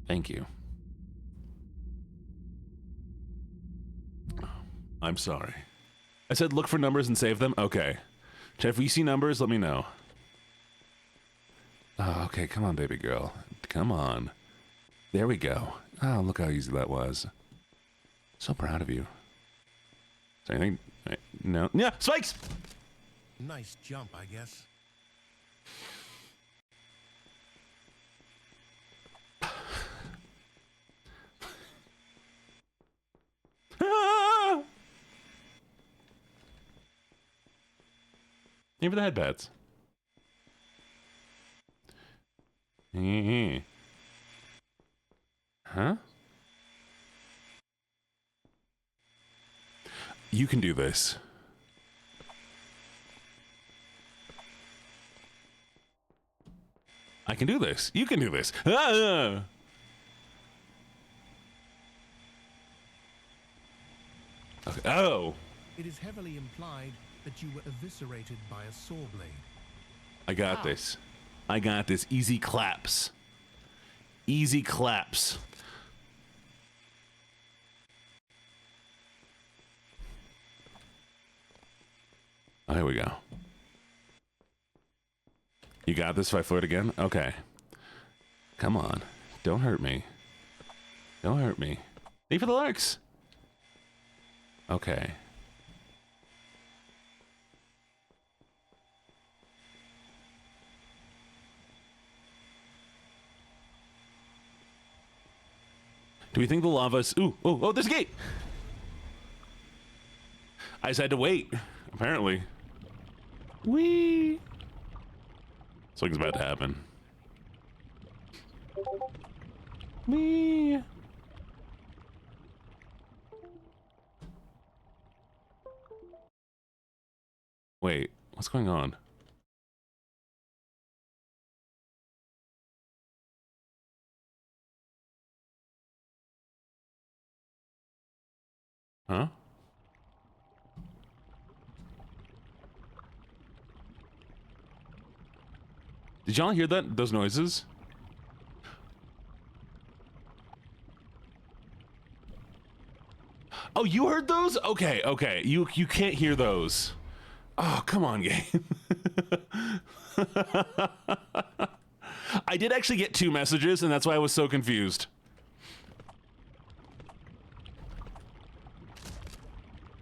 Thank you. I'm sorry. I said look for numbers and save them? Okay. If you see numbers, let me know. Oh, okay, come on, baby girl. Come on. There we go. Oh, look how easy that was. So proud of you. Is there anything? No. Yeah, spikes! Nice jump, I guess. Aim for the head bats. Huh? You can do this. I can do this. You can do this. Ah! Okay. Oh. It is heavily implied that you were eviscerated by a saw blade. I got this. I got this. Easy claps. Easy claps. Oh, here we go. You got this if I flirt again? Okay. Come on. Don't hurt me. Don't hurt me. Thank you for the larks. Okay. Do we think the lava's... Ooh, oh, there's a gate! I just had to wait, apparently. Whee! Something's about to happen. Whee! Wait, what's going on? Huh? Did y'all hear that? Those noises? Oh, you heard those? Okay. You can't hear those. Oh, come on, game. I did actually get 2 messages, and that's why I was so confused.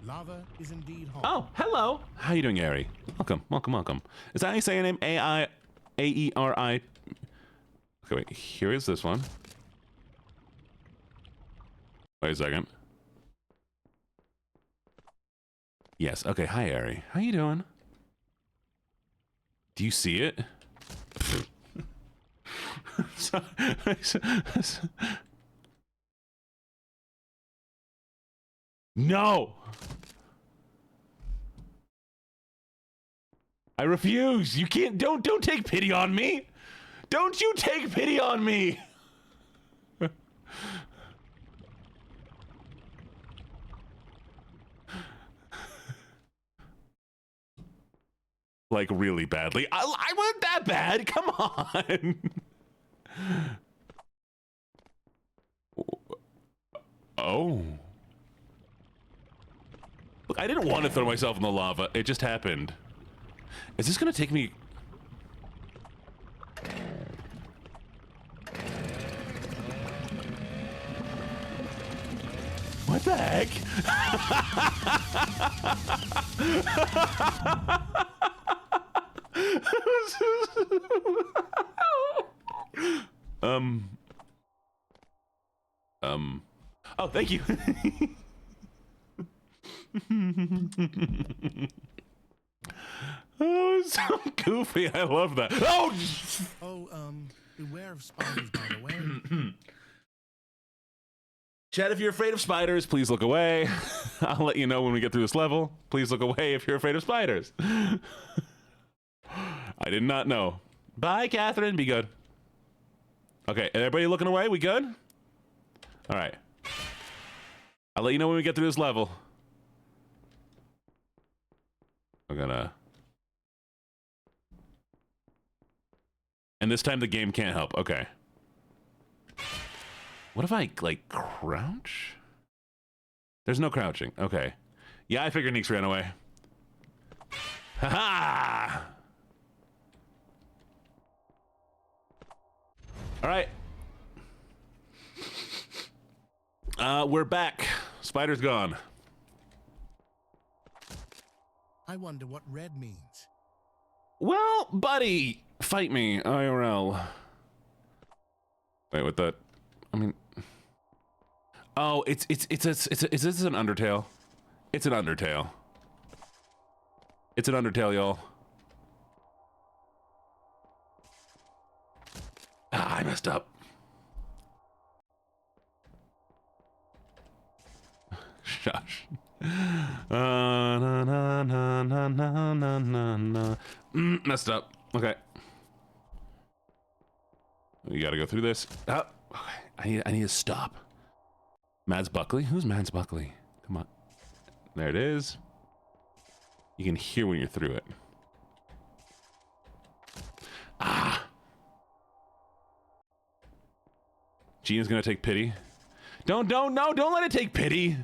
Lava is indeed hot. Oh, hello. How you doing, Ari? Welcome. Is that how you say your name? A-I-A-E-R-I? Okay, wait. Here is this one. Wait a second. Yes. Okay. Hi, Ari. How you doing? Do you see it? No. I refuse. You can't. Don't take pity on me. Don't you take pity on me. Like, really badly. I wasn't that bad. Come on. Oh. Look, I didn't want to throw myself in the lava. It just happened. Is this going to take me... What the heck? Oh, thank you. Oh, it's so goofy. I love that. Oh! Beware of spiders, by the way. Chad, if you're afraid of spiders, please look away. I'll let you know when we get through this level. Please look away if you're afraid of spiders. I did not know. Bye, Catherine. Be good. Okay, everybody looking away? We good? All right. I'll let you know when we get through this level. We're gonna... And this time the game can't help. Okay. What if I, like, crouch? There's no crouching. Okay. Yeah, I figured Neeks ran away. Ha-ha! All right. We're back. Spider's gone. I wonder what red means. Well, buddy, fight me, IRL. Wait, what the? I mean, oh, is this an Undertale? It's an Undertale. It's an Undertale, y'all. Ah, I messed up. Shush. Na, na, na, na, na, na, na. Messed up. Okay. You gotta go through this. Oh, okay. I need to stop. Mads Buckley? Who's Mads Buckley? Come on. There it is. You can hear when you're through it. Ah. Gina's gonna take pity. Don't let it take pity.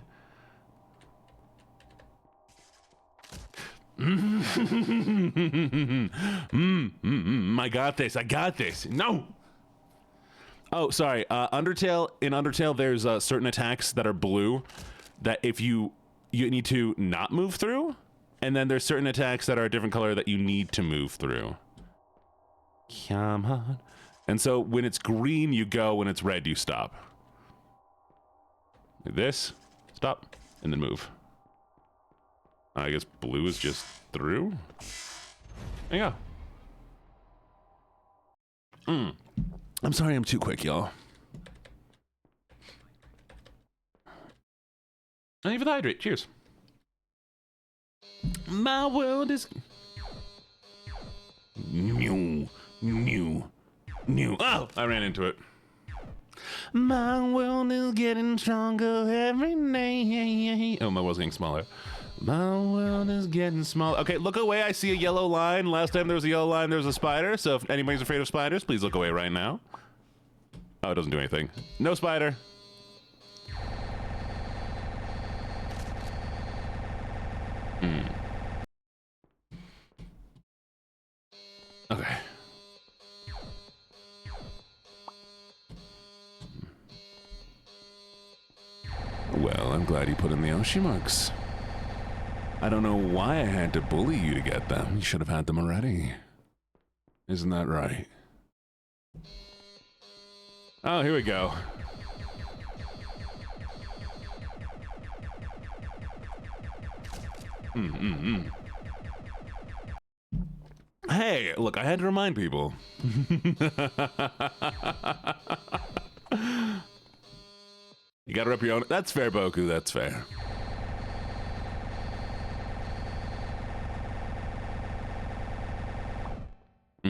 I got this. I got this. No. Oh, sorry. Undertale. In Undertale, there's certain attacks that are blue that if you need to not move through, and then there's certain attacks that are a different color that you need to move through. Come on. And so when it's green, you go. When it's red, you stop. Like this. Stop. And then move. I guess blue is just through. There you go. I'm sorry I'm too quick, y'all. Thank you for the hydrate. Cheers. My world is... New. Oh, I ran into it. My world is getting stronger every day. Oh, my world's getting smaller. My world is getting smaller. Okay, look away. I see a yellow line. Last time there was a yellow line, there was a spider. So if anybody's afraid of spiders, please look away right now. Oh, it doesn't do anything. No spider. Okay. Well, I'm glad you put in the Oshi marks. I don't know why I had to bully you to get them. You should have had them already. Isn't that right? Oh, here we go. Hey, look, I had to remind people. You gotta rep your own. That's fair, Boku. That's fair. I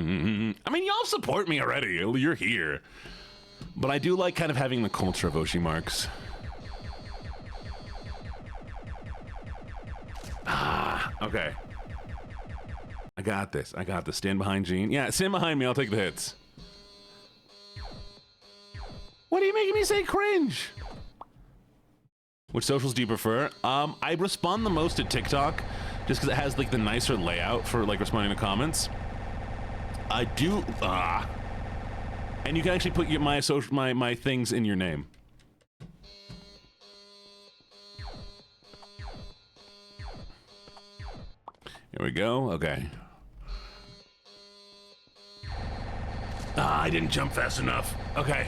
mean, y'all support me already. You're here. But I do like kind of having the culture of Oshi marks. Ah, okay. I got this. I got this. Stand behind Gene. Yeah, stand behind me. I'll take the hits. What are you making me say cringe? Which socials do you prefer? I respond the most to TikTok just because it has like the nicer layout for like responding to comments. I do, and you can actually put my things in your name. Here we go. Okay. I didn't jump fast enough. Okay.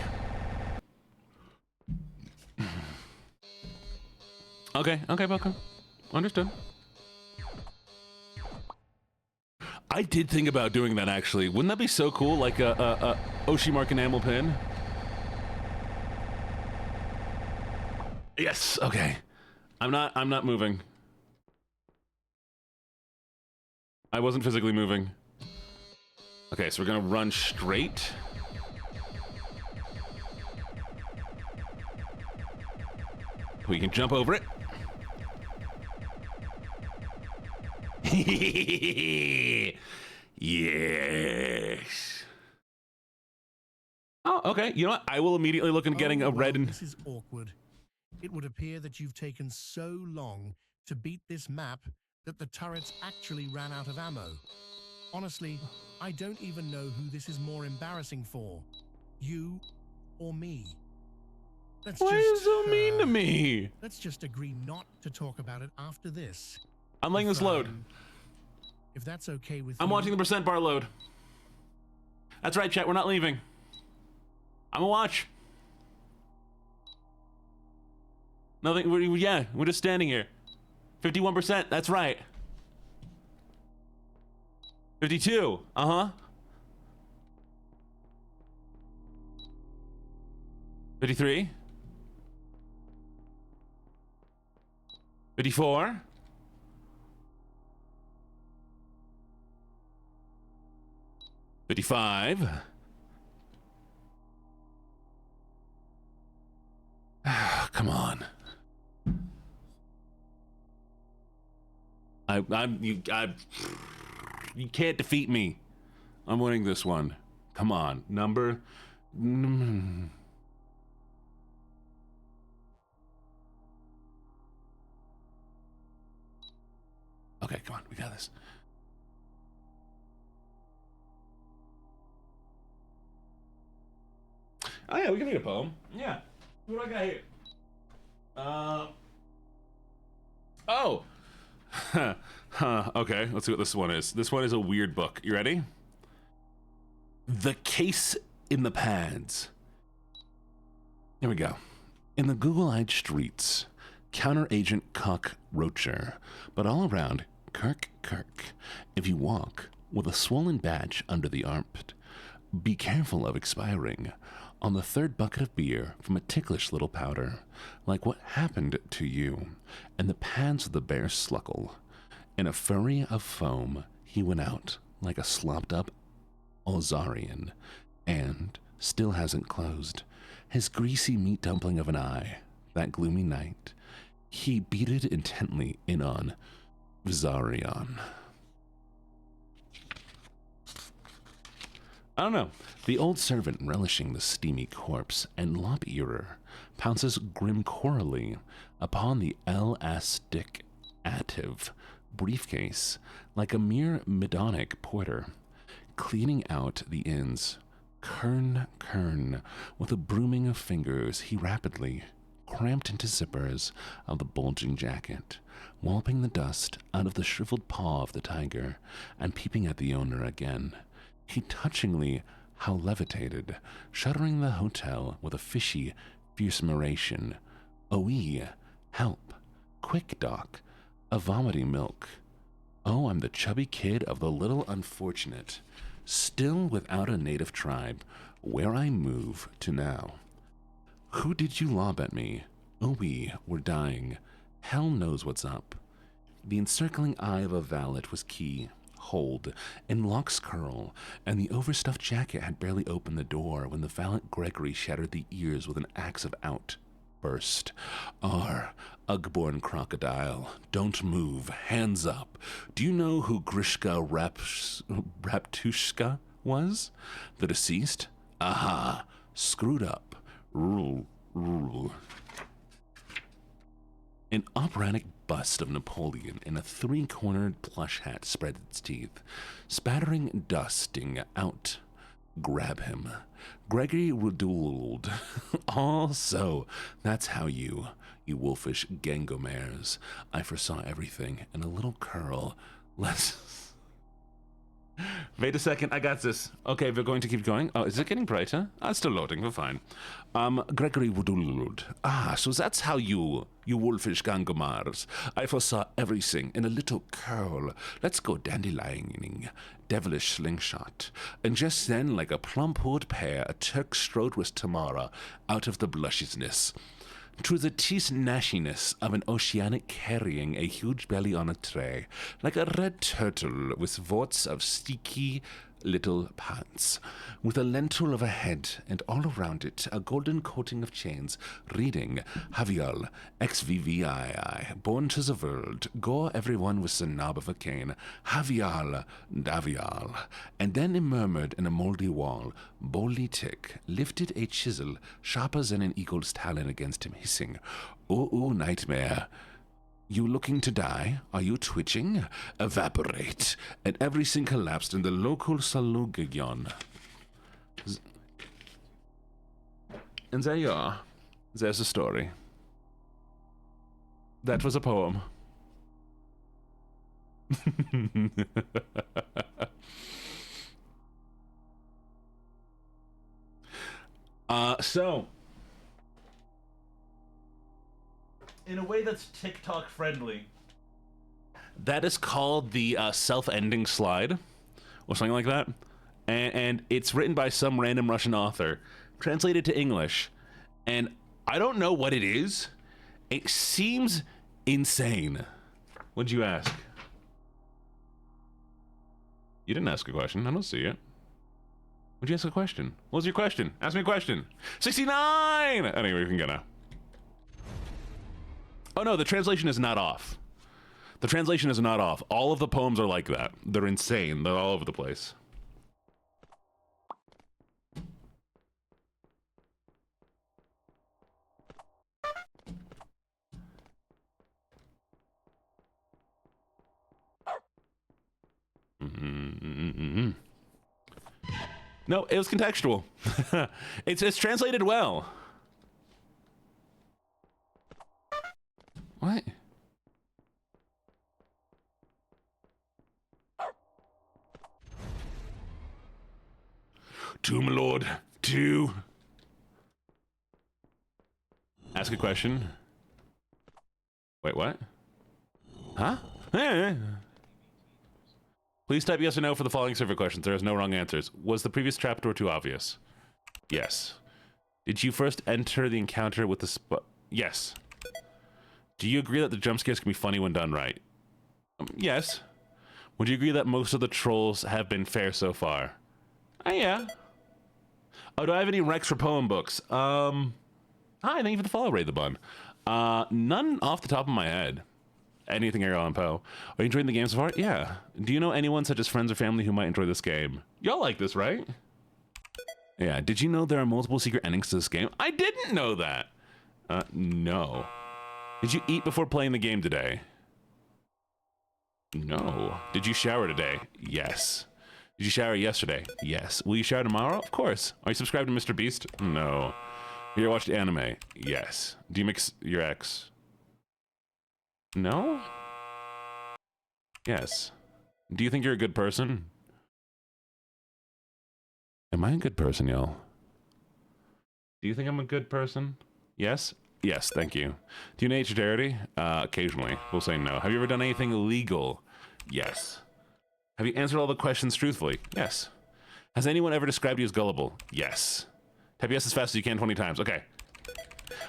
Okay, Welcome. Understood. I did think about doing that actually. Wouldn't that be so cool? Like a Oshimark enamel pin? Yes, okay. I'm not moving. I wasn't physically moving. Okay, so we're gonna run straight. We can jump over it. Yes. Oh, okay. You know what? I will immediately look into getting a red and... This is awkward. It would appear that you've taken so long to beat this map that the turrets actually ran out of ammo. Honestly, I don't even know who this is more embarrassing for. You or me. Why are you so mean to me? Let's just agree not to talk about it after this. I'm letting this load. If that's okay with you. I'm watching the percent bar load. That's right, chat. We're not leaving. I'm gonna watch. Nothing. We're just standing here. 51%. That's right. 52. 53. 54. 55. Come on. You can't defeat me. I'm winning this one. Come on. Number. Okay, come on. We got this. Oh, yeah, we can read a poem. Yeah. What do I got here? Okay, let's see what this one is. This one is a weird book. You ready? The Case in the Pads. Here we go. In the Google-eyed streets, counter-agent Cock Roacher, but all around, Kirk. If you walk with a swollen badge under the armpit, be careful of expiring on the third bucket of beer from a ticklish little powder, like what happened to you, and the pads of the bear sluckle. In a flurry of foam, he went out like a slopped-up Ozarian, and still hasn't closed. His greasy meat dumpling of an eye, that gloomy night, he beated intently in on Vizarion. I don't know. The old servant, relishing the steamy corpse and lop-earer, pounces grim-corally upon the elastic-ative briefcase like a mere Medonic porter, cleaning out the ends. Kern, with a brooming of fingers, he rapidly cramped into zippers of the bulging jacket, walloping the dust out of the shriveled paw of the tiger, and peeping at the owner again. He touchingly how levitated, shuddering the hotel with a fishy, fierce admiration. "Oh-ee, help, quick, doc, a vomiting milk. Oh, I'm the chubby kid of the little unfortunate, still without a native tribe, where I move to now. Who did you lob at me? Oh, we're dying. Hell knows what's up." The encircling eye of a valet was key. Hold, and locks curl, and the overstuffed jacket had barely opened the door when the valiant Gregory shattered the ears with an axe of out. burst. R. Ugborn crocodile. Don't move. Hands up. Do you know who Grishka Raptushka was? The deceased? Aha. Screwed up. Rule. An operatic bust of Napoleon in a three-cornered plush hat spread its teeth, spattering dusting out. Grab him. Gregory Rudoled. Also, that's how you wolfish gangomares. I foresaw everything in a little curl. Let's... Wait a second, I got this. Okay, we're going to keep going. Oh, is it getting brighter? It's still loading, we're fine. Gregory Woodulud. So that's how you wolfish gangomars. I foresaw everything in a little curl. Let's go dandelioning, devilish slingshot. And just then, like a plump-hood pear, a Turk strode with Tamara out of the blushishness. To the teeth gnashiness of an oceanic carrying a huge belly on a tray, like a red turtle with warts of sticky little pants, with a lentil of a head, and all around it a golden coating of chains, reading, Havial, XVVII, born to the world, go everyone with the knob of a cane, Havial, Davial, and then it murmured in a moldy wall, boldly tick, lifted a chisel, sharper than an eagle's talon against him, hissing, ooh, nightmare. You looking to die? Are you twitching? Evaporate. And everything collapsed in the local salugion. And there you are. There's a story. That was a poem. So... in a way that's TikTok friendly. That is called the self-ending slide, or something like that. And it's written by some random Russian author, translated to English. And I don't know what it is. It seems insane. What'd you ask? You didn't ask a question. I don't see it. What'd you ask a question? What was your question? Ask me a question. 69! Anyway, we can go now. Oh no, the translation is not off. The translation is not off. All of the poems are like that. They're insane. They're all over the place. No, it was contextual. It's translated well. What? To my lord. To. Ask a question. Wait, what? Huh? Please type yes or no for the following survey questions. There is no wrong answers. Was the previous trapdoor too obvious? Yes. Did you first enter the encounter with the Yes. Do you agree that the jump scares can be funny when done right? Yes. Would you agree that most of the trolls have been fair so far? Yeah. Oh, do I have any recs for poem books? Hi, thank you for the follow, Ray the Bun. None off the top of my head. Anything Ariel and Poe. Are you enjoying the game so far? Yeah. Do you know anyone such as friends or family who might enjoy this game? Y'all like this, right? Yeah. Did you know there are multiple secret endings to this game? I didn't know that. No. Did you eat before playing the game today? No. Did you shower today? Yes. Did you shower yesterday? Yes. Will you shower tomorrow? Of course. Are you subscribed to Mr. Beast? No. You ever watched anime? Yes. Do you mix your ex? No? Yes. Do you think you're a good person? Am I a good person, y'all? Do you think I'm a good person? Yes? Yes, thank you. Do you donate to charity? Occasionally. We'll say no. Have you ever done anything illegal? Yes. Have you answered all the questions truthfully? Yes. Has anyone ever described you as gullible? Yes. Type yes as fast as you can 20 times. Okay.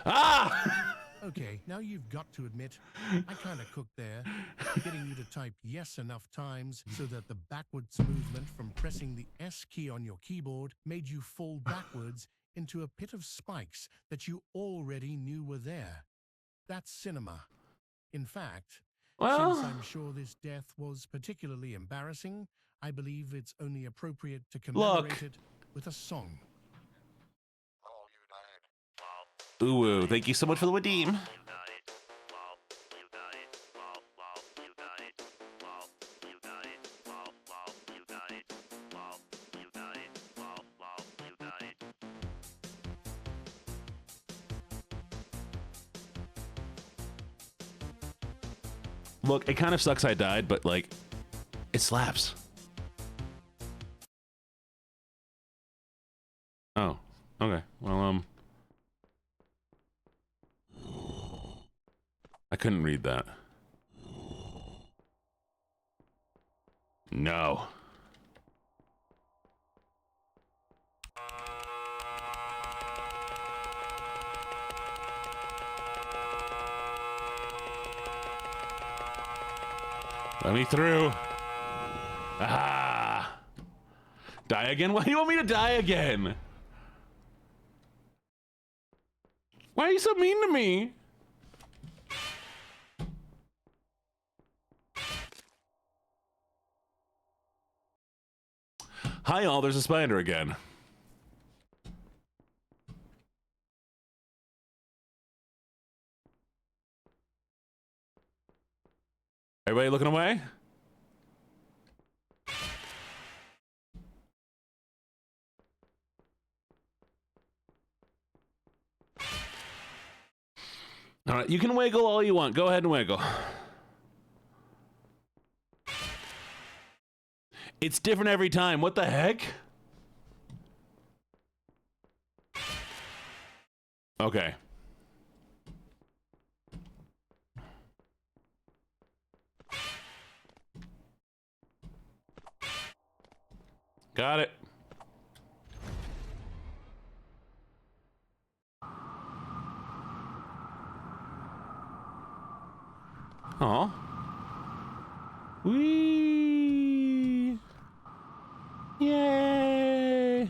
Ah! Okay, now you've got to admit, I kind of cooked there, getting you to type yes enough times so that the backwards movement from pressing the S key on your keyboard made you fall backwards into a pit of spikes that you already knew were there. That's cinema. In fact, Well, since I'm sure this death was particularly embarrassing, I believe it's only appropriate to commemorate it with a song. ooh, thank you so much for the redeem. Look, it kind of sucks I died, but like, it slaps. Oh, okay. Well, I couldn't read that. No. Let me through. Ah. Die again? Why do you want me to die again? Why are you so mean to me? Hi all, there's a spider again. Everybody looking away? All right, you can wiggle all you want. Go ahead and wiggle. It's different every time. What the heck? Okay. Got it. Aw. Whee! Yay!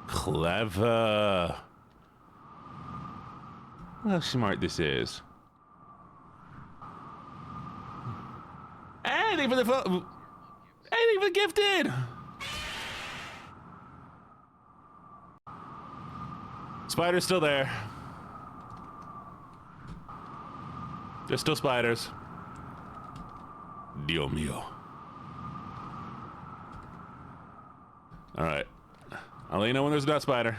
Clever. Look how smart this is. Anything for the phone. Anything for the gifted. Spider's still there. There's still spiders. Dio mio. All right. I'll let you know when there's a dot spider.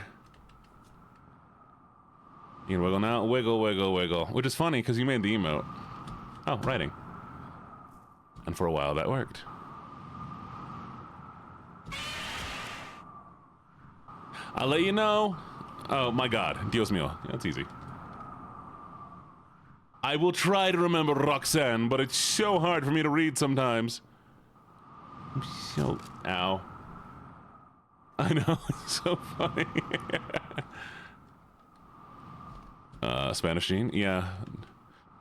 You can wiggle now. Wiggle, wiggle, wiggle. Which is funny because you made the emote. Oh, writing. And for a while that worked. I'll let you know. Oh my god. Dios mio. Yeah, that's easy. I will try to remember Roxanne, but it's so hard for me to read sometimes. I'm so... Ow. I know, it's so funny. Spanish Gene? Yeah.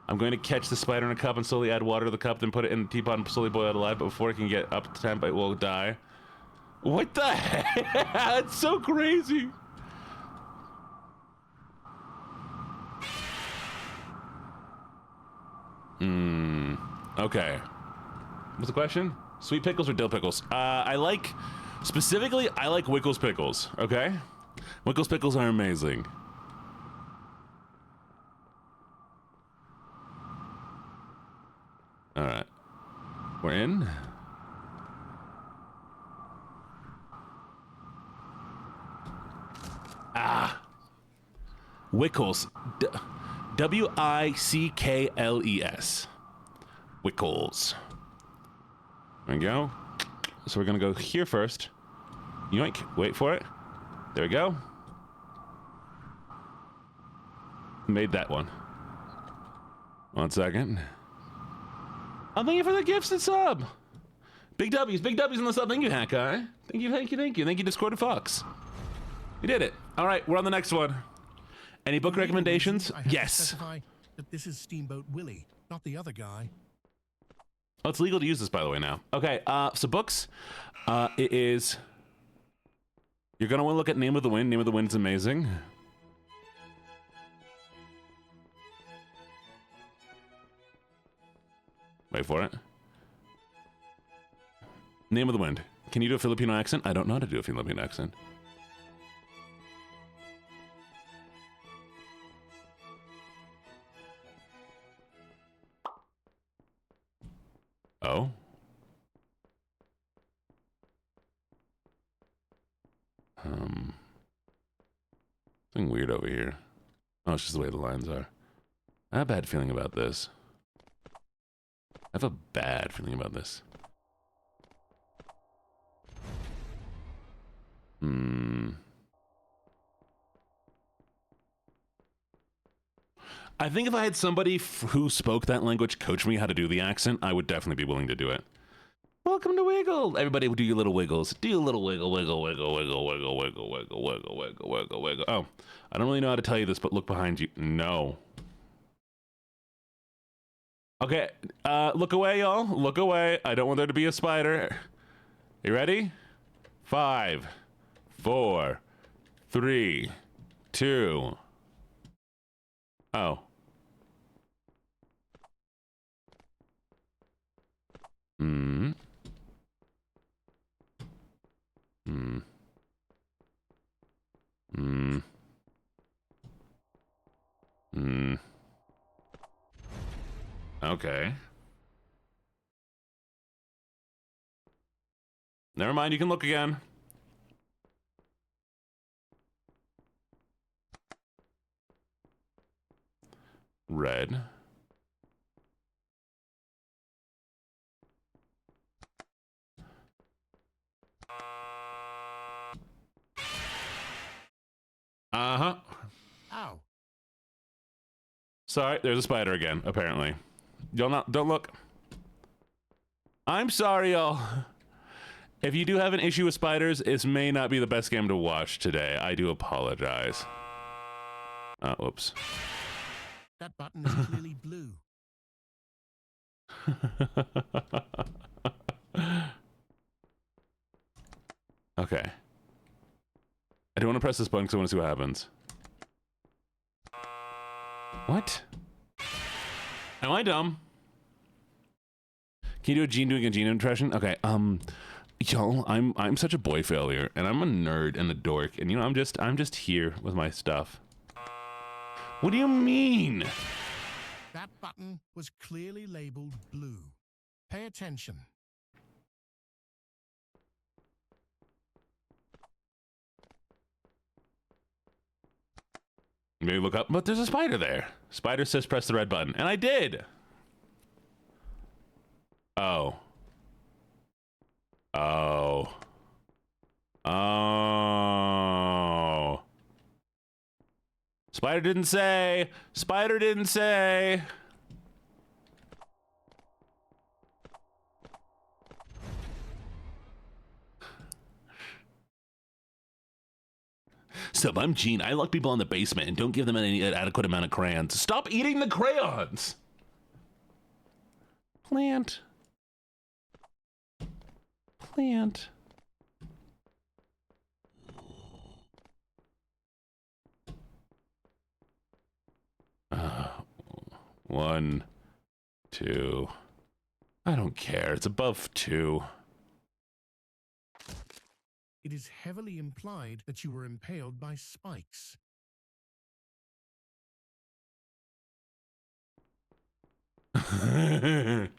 I'm going to catch the spider in a cup and slowly add water to the cup, then put it in the teapot and slowly boil it alive, but before it can get up to temp, it will die. What the heck? That's so crazy. Okay. What's the question? Sweet pickles or dill pickles? I like Wickles pickles, okay? Wickles pickles are amazing. All right. We're in. Ah. Wickles. W-I-C-K-L-E-S. Wickles. There we go. So we're gonna go here first. Yoink. Wait for it. There we go. Made that one. 1 second. Oh, thank you for the gifts and sub. Big W's on the sub. Thank you, Hack Guy. Thank you. Thank you, Discorded Fox. You did it. All right, we're on the next one. Any book recommendations? I have Yes. to specify that this is Steamboat Willie, not the other guy. Oh, it's legal to use this, by the way, now. Okay, so books. It is You're gonna want to look at Name of the Wind. Name of the Wind's amazing. Wait for it. Name of the Wind. Can you do a Filipino accent? I don't know how to do a Filipino accent. Oh? Something weird over here. Oh, it's just the way the lines are. I have a bad feeling about this. I have a bad feeling about this. I think if I had somebody who spoke that language coach me how to do the accent, I would definitely be willing to do it. Welcome to Wiggle. Everybody do your little wiggles. Do your little wiggle, wiggle, wiggle, wiggle, wiggle, wiggle, wiggle, wiggle, wiggle, wiggle, wiggle. Oh, I don't really know how to tell you this, but look behind you. No. Okay, look away, y'all. Look away. I don't want there to be a spider. You ready? 5, 4, 3, 2. Oh. Okay. Never mind, you can look again. Red. Uh-huh. Ow. Sorry, there's a spider again, apparently. Don't look. I'm sorry, y'all. If you do have an issue with spiders, this may not be the best game to watch today. I do apologize. Whoops. That button is clearly blue. Okay. I don't want to press this button because I want to see what happens. What? Am I dumb? Can you do a Gene doing a Gene impression? Okay, y'all, I'm such a boy failure, and I'm a nerd and a dork, and you know, I'm just here with my stuff. What do you mean? That button was clearly labeled blue. Pay attention. Maybe look up, but there's a spider there. Spider says press the red button, and I did. Oh. Oh. Oh. Spider didn't say. Spider didn't say. Sup, I'm Gene. I lock people in the basement and don't give them any adequate amount of crayons. Stop eating the crayons! Plant. Plant. One, 2. I don't care. It's above 2. It is heavily implied that you were impaled by spikes. What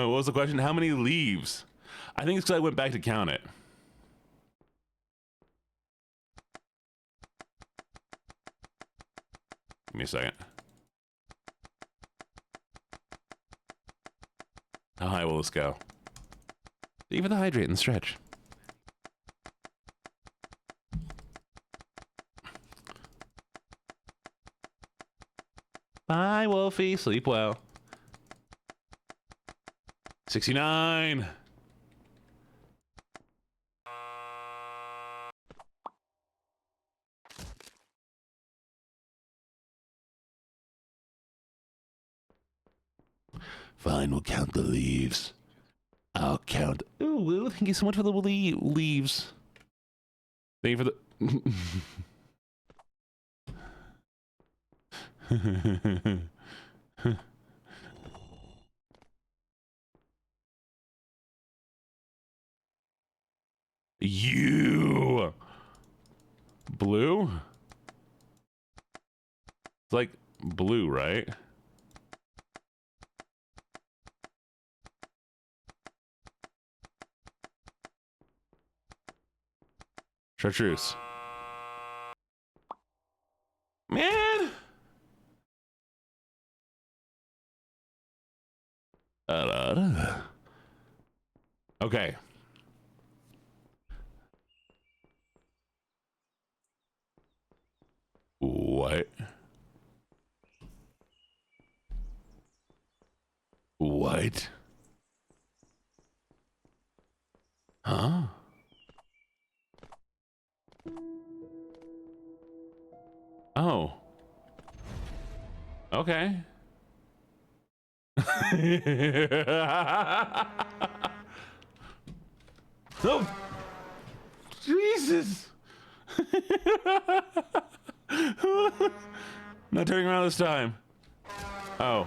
was the question? How many leaves? I think it's because I went back to count it. Give me a second. How high will this go? Even the hydrate and stretch. Bye, Wolfie. Sleep well. 69. Fine, we'll count the leaves. I'll count. Ooh, thank you so much for the leaves. Thank you for the... You blue? It's like blue, right? Chartreuse. Man. Okay. What? What? Huh? Oh. Okay. Oh. Jesus. Not turning around this time. Oh.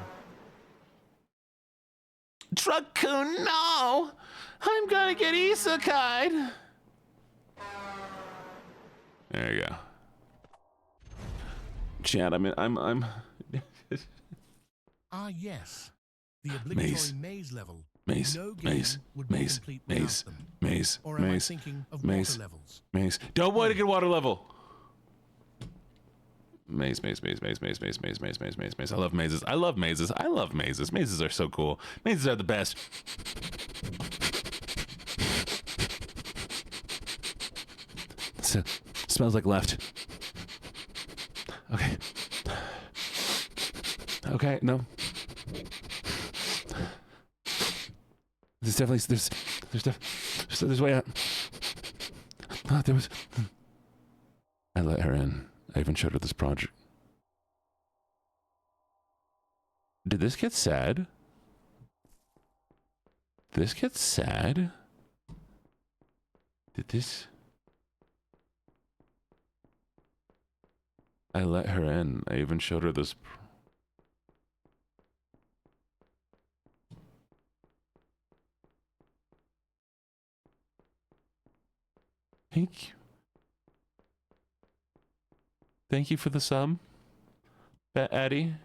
Truck-kun, no! I'm gonna get isekai'd. There you go. Chad, I'm Ah, yes. The obligatory maze level. Maze, No game maze, would be maze, complete maze, without them. maze, Or am I maze, thinking of maze, water levels? maze. Don't want to get water level. Maze, maze, maze, maze, maze, maze, maze, maze, maze, maze, maze. I love mazes. I love mazes. I love mazes. Mazes are so cool. Mazes are the best. So, smells like left. Okay. Okay, no. There's definitely there's way out. Oh, there was. I let her in. I even showed her this project. Did this get sad? This gets sad? Did this? I let her in. I even showed her this. Thank you. Thank you for the sub, Eddie.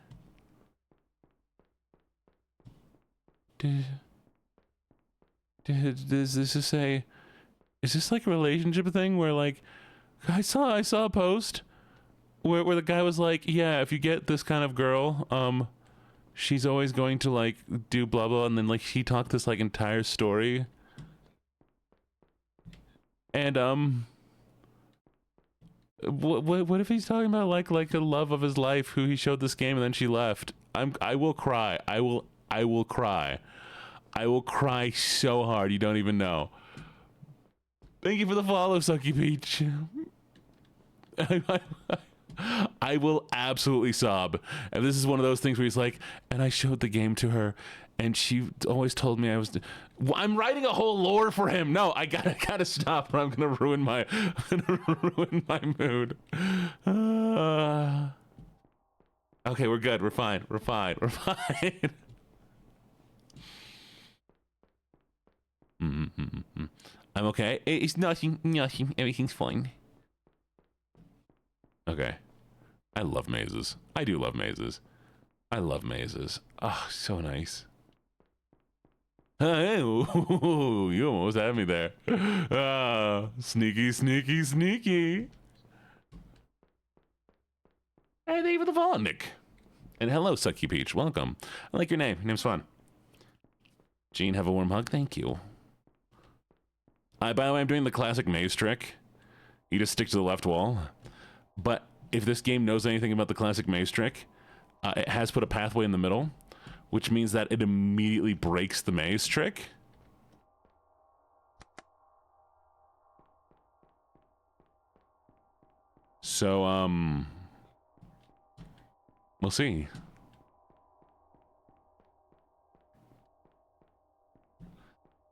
Does this just say? Is this like a relationship thing where like I saw a post where the guy was like, yeah, if you get this kind of girl, she's always going to like do blah blah, and then like he talked this like entire story, and what if he's talking about like a love of his life who he showed this game and then she left? I will cry. I will cry. I will cry so hard you don't even know. Thank you for the follow, Sucky Peach. I will absolutely sob. And this is one of those things where he's like, and I showed the game to her, and she always told me I was. I'm writing a whole lore for him. No, I gotta stop, or I'm gonna ruin my mood. Okay, we're good. We're fine. We're fine. We're fine. I'm okay. It's nothing. Everything's fine. Okay. I love mazes. I do love mazes. I love mazes. Oh, so nice. You almost had me there. Sneaky, sneaky, sneaky. Hey, thank you for the follow, Nick. And hello, Sucky Peach. Welcome. I like your name. Your name's fun. Gene, have a warm hug. Thank you. By the way, I'm doing the classic maze trick. You just stick to the left wall. But if this game knows anything about the classic maze trick, it has put a pathway in the middle, which means that it immediately breaks the maze trick. So, we'll see.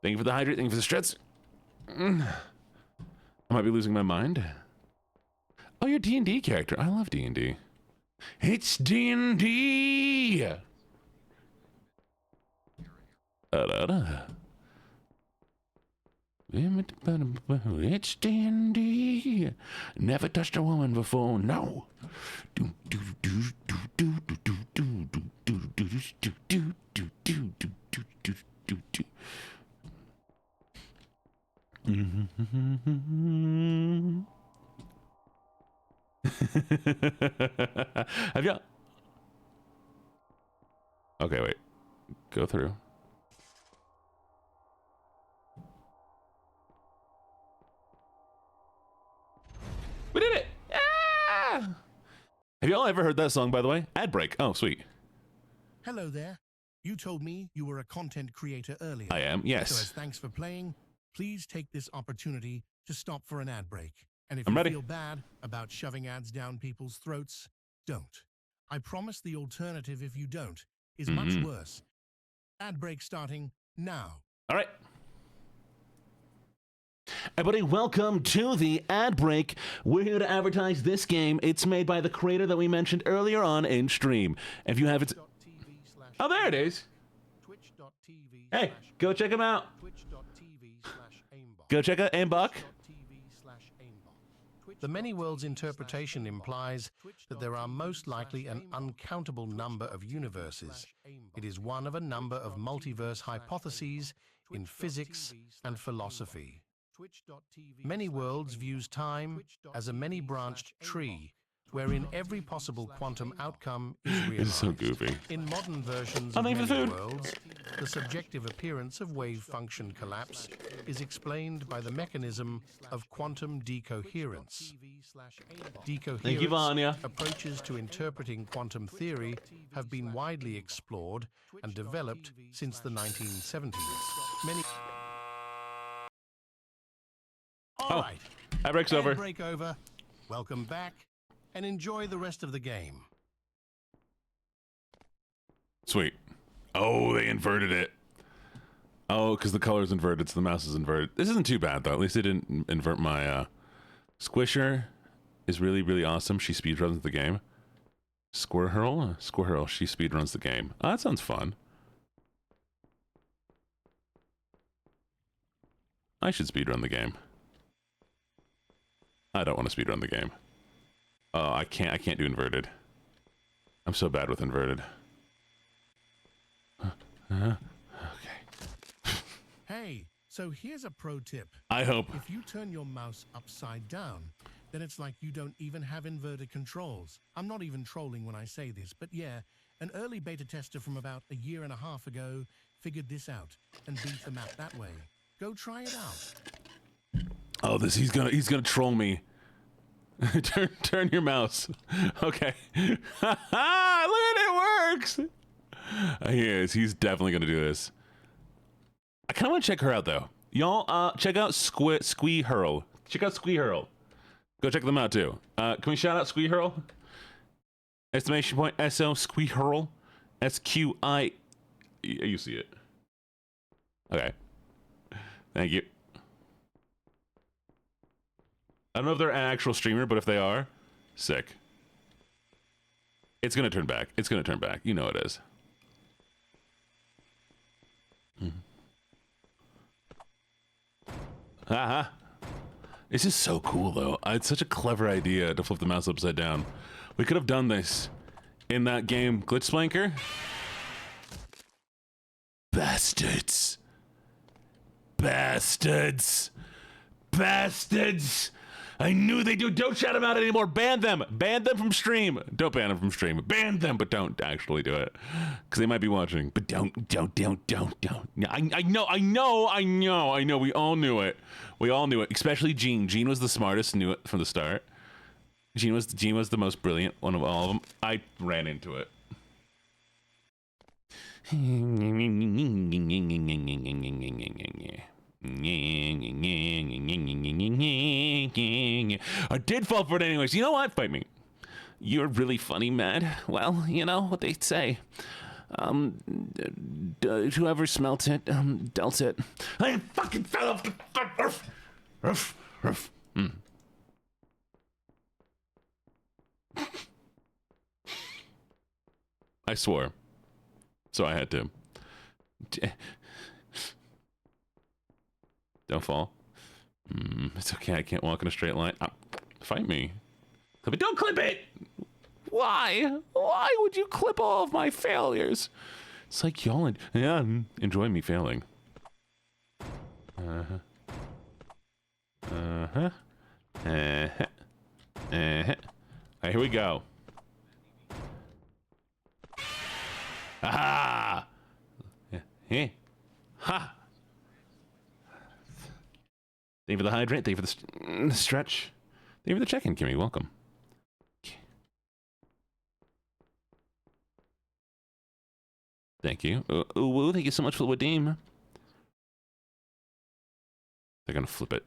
Thank you for the hydrate. Thank you for the stress. I might be losing my mind. Oh, you're D&D character. I love D&D. It's D&D. It's D&D. Never touched a woman before. No. Have you? Okay, wait. Go through. We did it! Ah! Have y'all ever heard that song, by the way? Ad break. Oh, sweet. Hello there. You told me you were a content creator earlier. I am, yes. So as thanks for playing, please take this opportunity to stop for an ad break. And if I'm you ready. feel bad about shoving ads down people's throats, don't. I promise the alternative, if you don't, is much worse. Ad break starting now. All right. Everybody, welcome to the ad break. We're here to advertise this game. It's made by the creator that we mentioned earlier on in stream. If you have it... Oh, there it is. Hey, go check him out. Go check out Aimbot. The many worlds interpretation implies that there are most likely an uncountable number of universes. It is one of a number of multiverse hypotheses in physics and philosophy. Many worlds views time as a many-branched tree, wherein every possible quantum outcome is realized. It's so goofy. In modern versions of many worlds, the subjective appearance of wave function collapse is explained by the mechanism of quantum decoherence. Thank you, Vanya. Approaches to interpreting quantum theory have been widely explored and developed since the 1970s. All right. Ad break's over. Ad break over. Welcome back, and enjoy the rest of the game. Sweet. Oh, they inverted it. Oh, because the color's inverted, so the mouse is inverted. This isn't too bad, though. At least they didn't invert my... Squisher is really, really awesome. She speedruns the game. Squirrel, she speedruns the game. Oh, that sounds fun. I should speedrun the game. I don't want to speedrun the game. Oh, I can't do inverted. I'm so bad with inverted. Okay. Hey, so here's a pro tip. I hope. If you turn your mouse upside down, then it's like you don't even have inverted controls. I'm not even trolling when I say this, but yeah, an early beta tester from about a year and a half ago figured this out and beat the map that way. Go try it out. Oh, he's gonna troll me. turn your mouse. Okay. Look at it, it works. He is. He's definitely gonna do this. I kind of want to check her out though. Y'all, check out Squee Hurl. Check out Squee Hurl. Go check them out too. Can we shout out Squee Hurl? Exclamation point SO Squee Hurl. SQI. You see it. Okay. Thank you. I don't know if they're an actual streamer, but if they are, sick. It's gonna turn back. It's gonna turn back. You know it is. Haha. This is so cool, though. It's such a clever idea to flip the mouse upside down. We could have done this in that game, Glitch Splanker. Bastards. Bastards. Bastards. I knew they do. Don't shout them out anymore. Ban them. Ban them from stream. Don't ban them from stream. Ban them, but don't actually do it. Because they might be watching. But don't. I know. We all knew it. We all knew it. Especially Gene. Gene was the smartest, knew it from the start. Gene was the most brilliant one of all of them. I ran into it. I did fall for it anyways. You know what? Fight me. You're really funny, Matt. Well, you know what they say. whoever smelt it, dealt it. I fucking fell off the roof. Roof. I swore. So I had to. Don't fall. It's okay, I can't walk in a straight line. Fight me. Clip it. Don't clip it! Why? Why would you clip all of my failures? It's like y'all enjoy me failing. Alright, here we go. Ah! Ha! Thank you for the hydrate. Thank you for the stretch. Thank you for the check-in, Kimmy. Welcome. Thank you. Woo, thank you so much for the redeem. They're gonna flip it.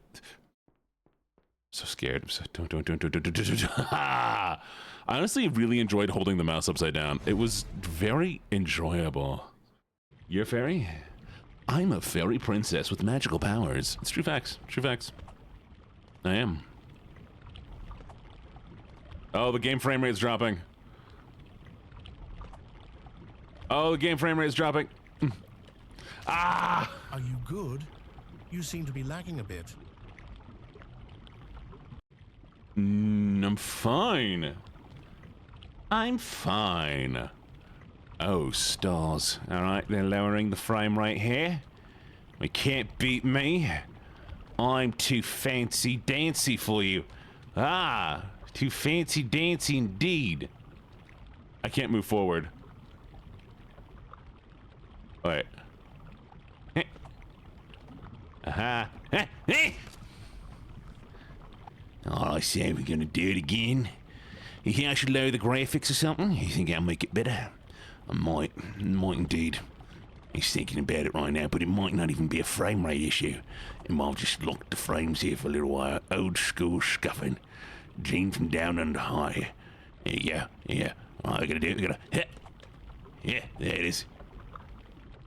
So scared. I'm so don't. I honestly really enjoyed holding the mouse upside down. It was very enjoyable. You're a fairy? I'm a fairy princess with magical powers. It's true facts. True facts. I am. Oh, the game frame rate's dropping. Oh, the game frame rate's dropping. Ah! Are you good? You seem to be lagging a bit. I'm fine. I'm fine. Oh, stars. Alright, they're lowering the frame rate here. We can't beat me. I'm too fancy dancy for you. Ah, too fancy dancy indeed. I can't move forward. Wait. Aha. Alright, so we're gonna do it again. You think I should lower the graphics or something? You think I'll make it better? I might indeed. He's thinking about it right now, but it might not even be a frame rate issue. It might just lock the frames here for a little while. Old school scuffing. Gene from down under high. Yeah. Alright, we're gonna do it. We're gonna hit. Yeah, there it is.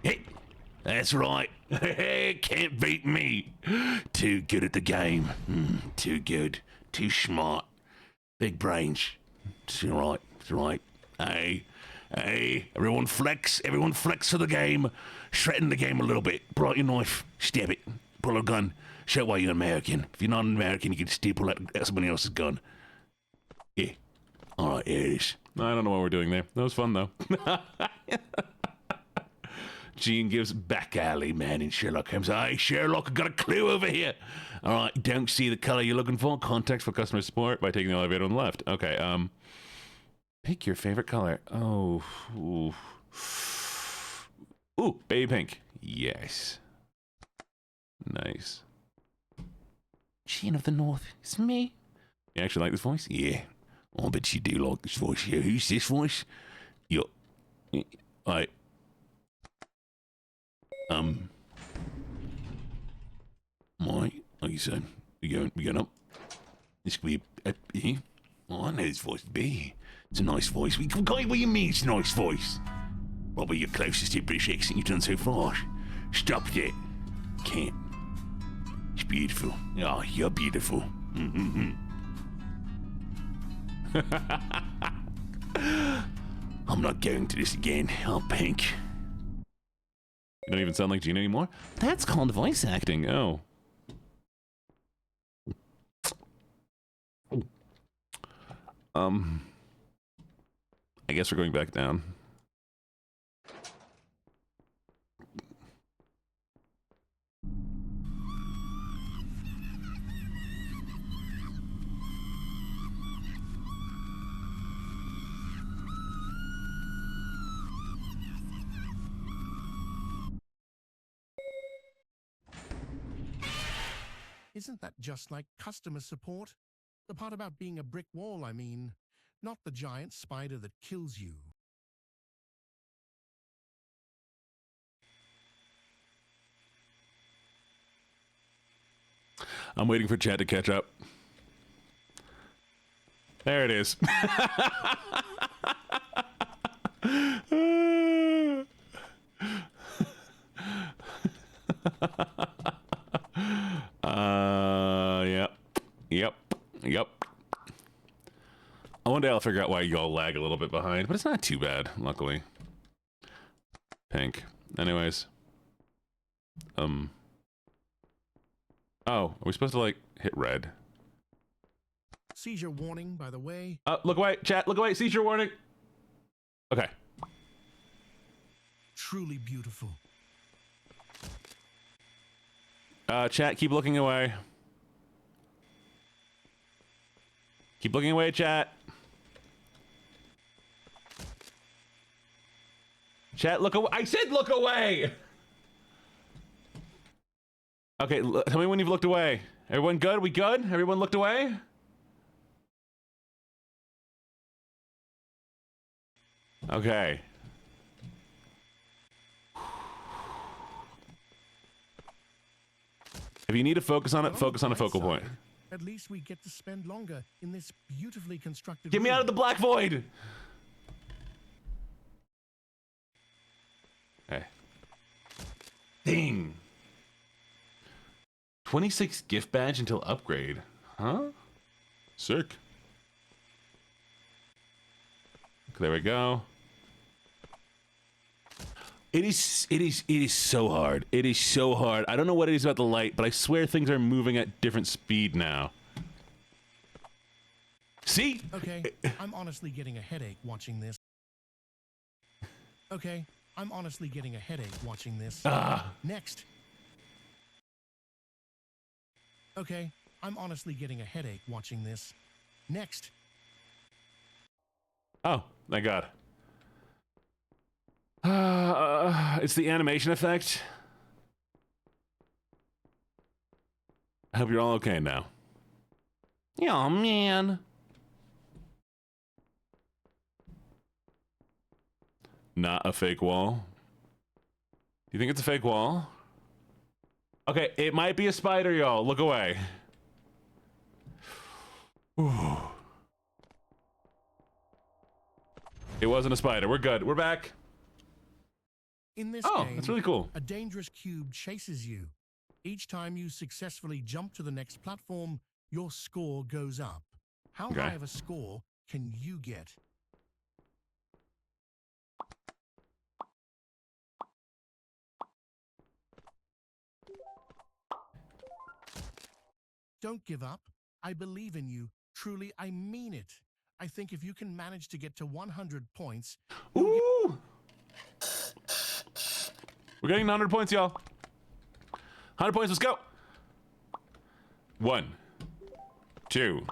Hit. That's right. Can't beat me. Too good at the game. Too good. Too smart. Big brains. It's alright. It's alright. Hey, everyone flex for the game. Shredding the game a little bit. Pull out your knife, stab it, pull a gun. Show why you're American. If you're not an American, you can still pull out somebody else's gun. Yeah. Alright, here it is. I don't know what we're doing there. That was fun, though. Gene gives back alley man in Sherlock Holmes. Hey, Sherlock, I got a clue over here. Alright, don't see the color you're looking for. Contact for customer support by taking the elevator on the left. Okay, pick your favorite color. Oh, ooh, baby pink. Yes. Nice. Gene of the North. It's me. You actually like this voice? Yeah. Oh, I bet you do like this voice. Yeah, who's this voice? Yo. Alright. Like you said, we going up. This could be oh, I know this voice to be. It's a nice voice. What do you mean it's a nice voice? Probably your closest to British accent you've done so far. Stop it. Can't. It's beautiful. Oh, you're beautiful. I'm not going to this again. Oh, pink. You don't even sound like Gene anymore? That's called voice acting. Oh. I guess we're going back down. Isn't that just like customer support? The part about being a brick wall, I mean. Not the giant spider that kills you. I'm waiting for chat to catch up. There it is. Yep. One day I'll figure out why y'all lag a little bit behind, but it's not too bad, luckily. Pink. Anyways. Oh, are we supposed to, like, hit red? Seizure warning, by the way. Look away, chat, look away, seizure warning. Okay. Truly beautiful. Chat, keep looking away. Keep looking away, chat. Chat, look away. I said look away! Okay, tell me when you've looked away. Everyone good? We good? Everyone looked away? Okay. If you need to focus on it, focus on a focal point. At least we get to spend longer in this beautifully constructed Get me out of the black void! Okay. Ding! 26 gift badge until upgrade. Huh? Sick. There we go. It is so hard. It is so hard. I don't know what it is about the light, but I swear things are moving at different speed now. See? Okay, I'm honestly getting a headache watching this. Okay, I'm honestly getting a headache watching this. Next. Okay, I'm honestly getting a headache watching this. Next. Oh, thank God. It's the animation effect. I hope you're all okay now. Oh, man. Not a fake wall. You think it's a fake wall? Okay, it might be a spider, y'all. Look away. Ooh. It wasn't a spider. We're good. We're back. In this Oh, game, that's really cool. a dangerous cube chases you. Each time you successfully jump to the next platform, your score goes up. How high of a score can you get? Don't give up. I believe in you. Truly, I mean it. I think if you can manage to get to 100 points... Ooh! We're getting 100 points, y'all. 100 points, let's go. 1, 2.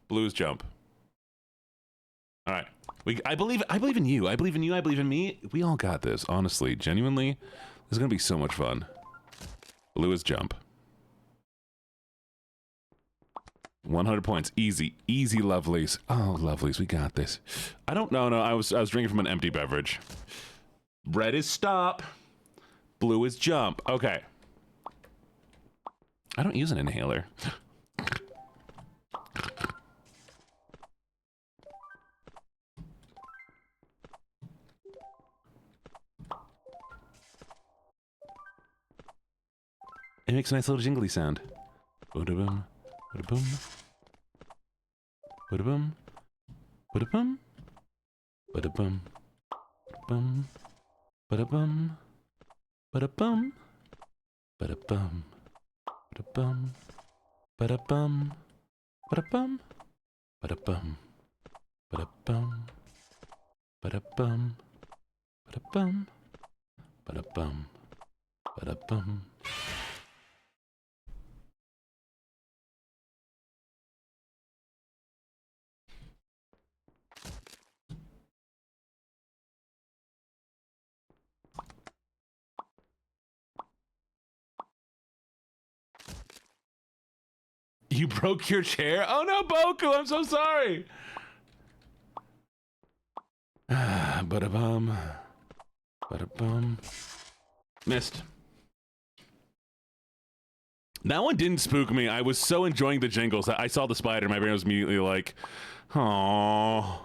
Blues jump. All right. I believe in you. I believe in you. I believe in me. We all got this, honestly. Genuinely, this is going to be so much fun. Blue is jump. 100 points. Easy. Easy, lovelies. Oh, lovelies, we got this. I don't know. No, I was drinking from an empty beverage. Red is stop. Blue is jump. Okay. I don't use an inhaler. It makes a nice little jingly sound. Ba-da-boom. Ba-da-boom. Ba-da-boom. Ba-da-boom. Ba-da-boom. Boom. Ba-da-bum. Ba-da-bum. Ba-da-bum. Ba-da-bum. Ba-da-bum. Ba-da-bum. Ba-da-bum. Ba-da-bum. Ba-da-bum. Ba-da-bum. Ba-da-bum. Ba-da-bum. You broke your chair? Oh no, Boku, I'm so sorry. Ba-da-bum. Ba-da-bum. Missed. That one didn't spook me. I was so enjoying the jingles. I saw the spider. My brain was immediately like, oh.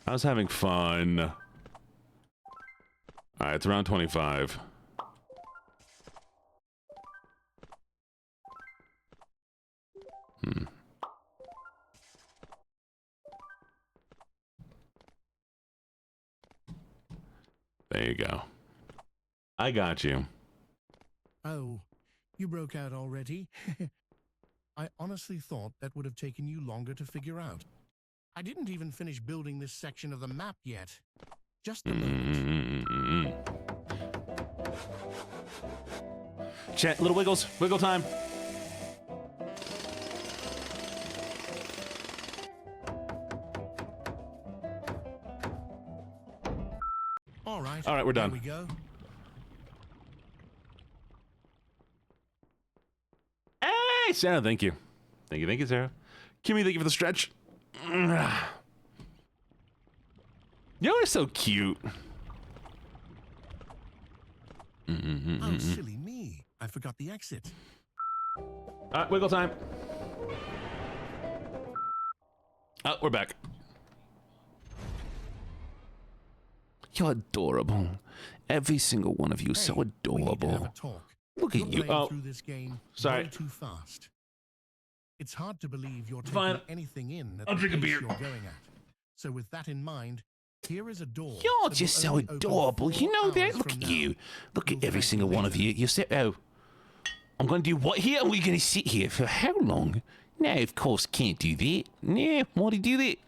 I was having fun. All right, it's around 25. There you go. I got you. Oh, you broke out already? I honestly thought that would have taken you longer to figure out. I didn't even finish building this section of the map yet. Just a moment. Chat, little wiggles. Wiggle time. All right. All right, we're done. Here we go. Hey, Sarah, thank you. Thank you, Sarah. Kimmy, thank you for the stretch. You're so cute. Oh, silly me. I forgot the exit. Wiggle time. Oh, we're back. You're adorable. Every single one of you is so We need to have adorable. a talk. Look You're at you. playing through this game sorry. way too fast. It's hard to believe you're taking Fine. anything in at I'll the drink a pace beer. you're going at. So with that in mind, here is a door. You're that just will so only open adorable. 4 You know that? hours Look from at now. you. Look at You'll every thank single me one of later. you. You sit. Oh, I'm going to do what here? Are we going to sit here for how long? No, of course, can't do that. No, why do you do that?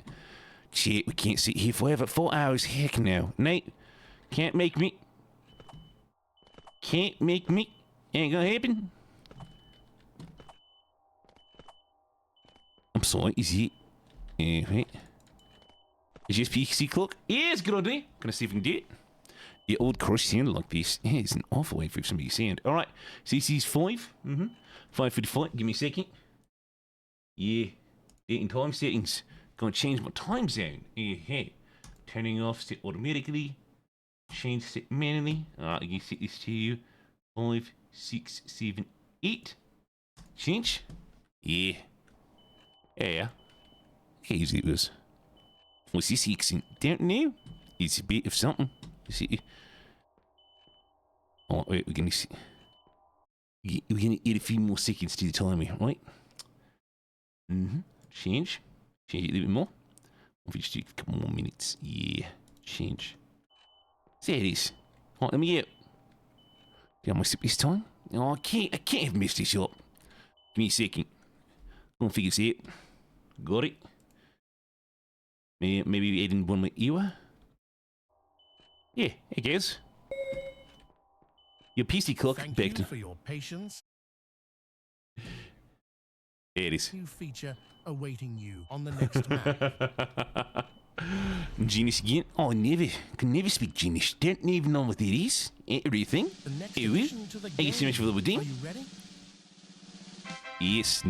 Shit, we can't sit here forever. 4 hours. Heck no. Nate, can't make me. Can't make me. Ain't gonna happen. I'm sorry, is it? Right. Is this PC clock? Yes, good idea. Gonna see if we can do it. The old crushed sand like this. Yeah, it's an awful way for somebody's sand. Alright, so this is 5. 5:55. Give me a second. Yeah. Date and time settings. Gonna change my time zone. Yeah. Turning off set automatically. Change set manually. Alright, I can set this to 5, 6, 7, 8. Change. Yeah. Yeah. Easy it was. What's this accent? Don't know. It's a bit of something. See. Oh, wait, we're gonna see. We're gonna add a few more seconds to the timer, right? Change. Change it a little bit more. If we just do a couple more minutes. Yeah. Change. There it is. Alright, let me get. Did I mess up this time? Oh, I can't have messed this up. Give me a second. Gonna figure this out. Got it. Maybe add in one with ear. Yeah, I guess. Your PC clock Thank back you to. for your patience. There it is. New feature awaiting you on the next map. Genius again? Oh, can never speak genius. Don't even know what that is. Everything. The next Ew. addition to the Thank you so much for the game. wedding. Are you ready? Yes,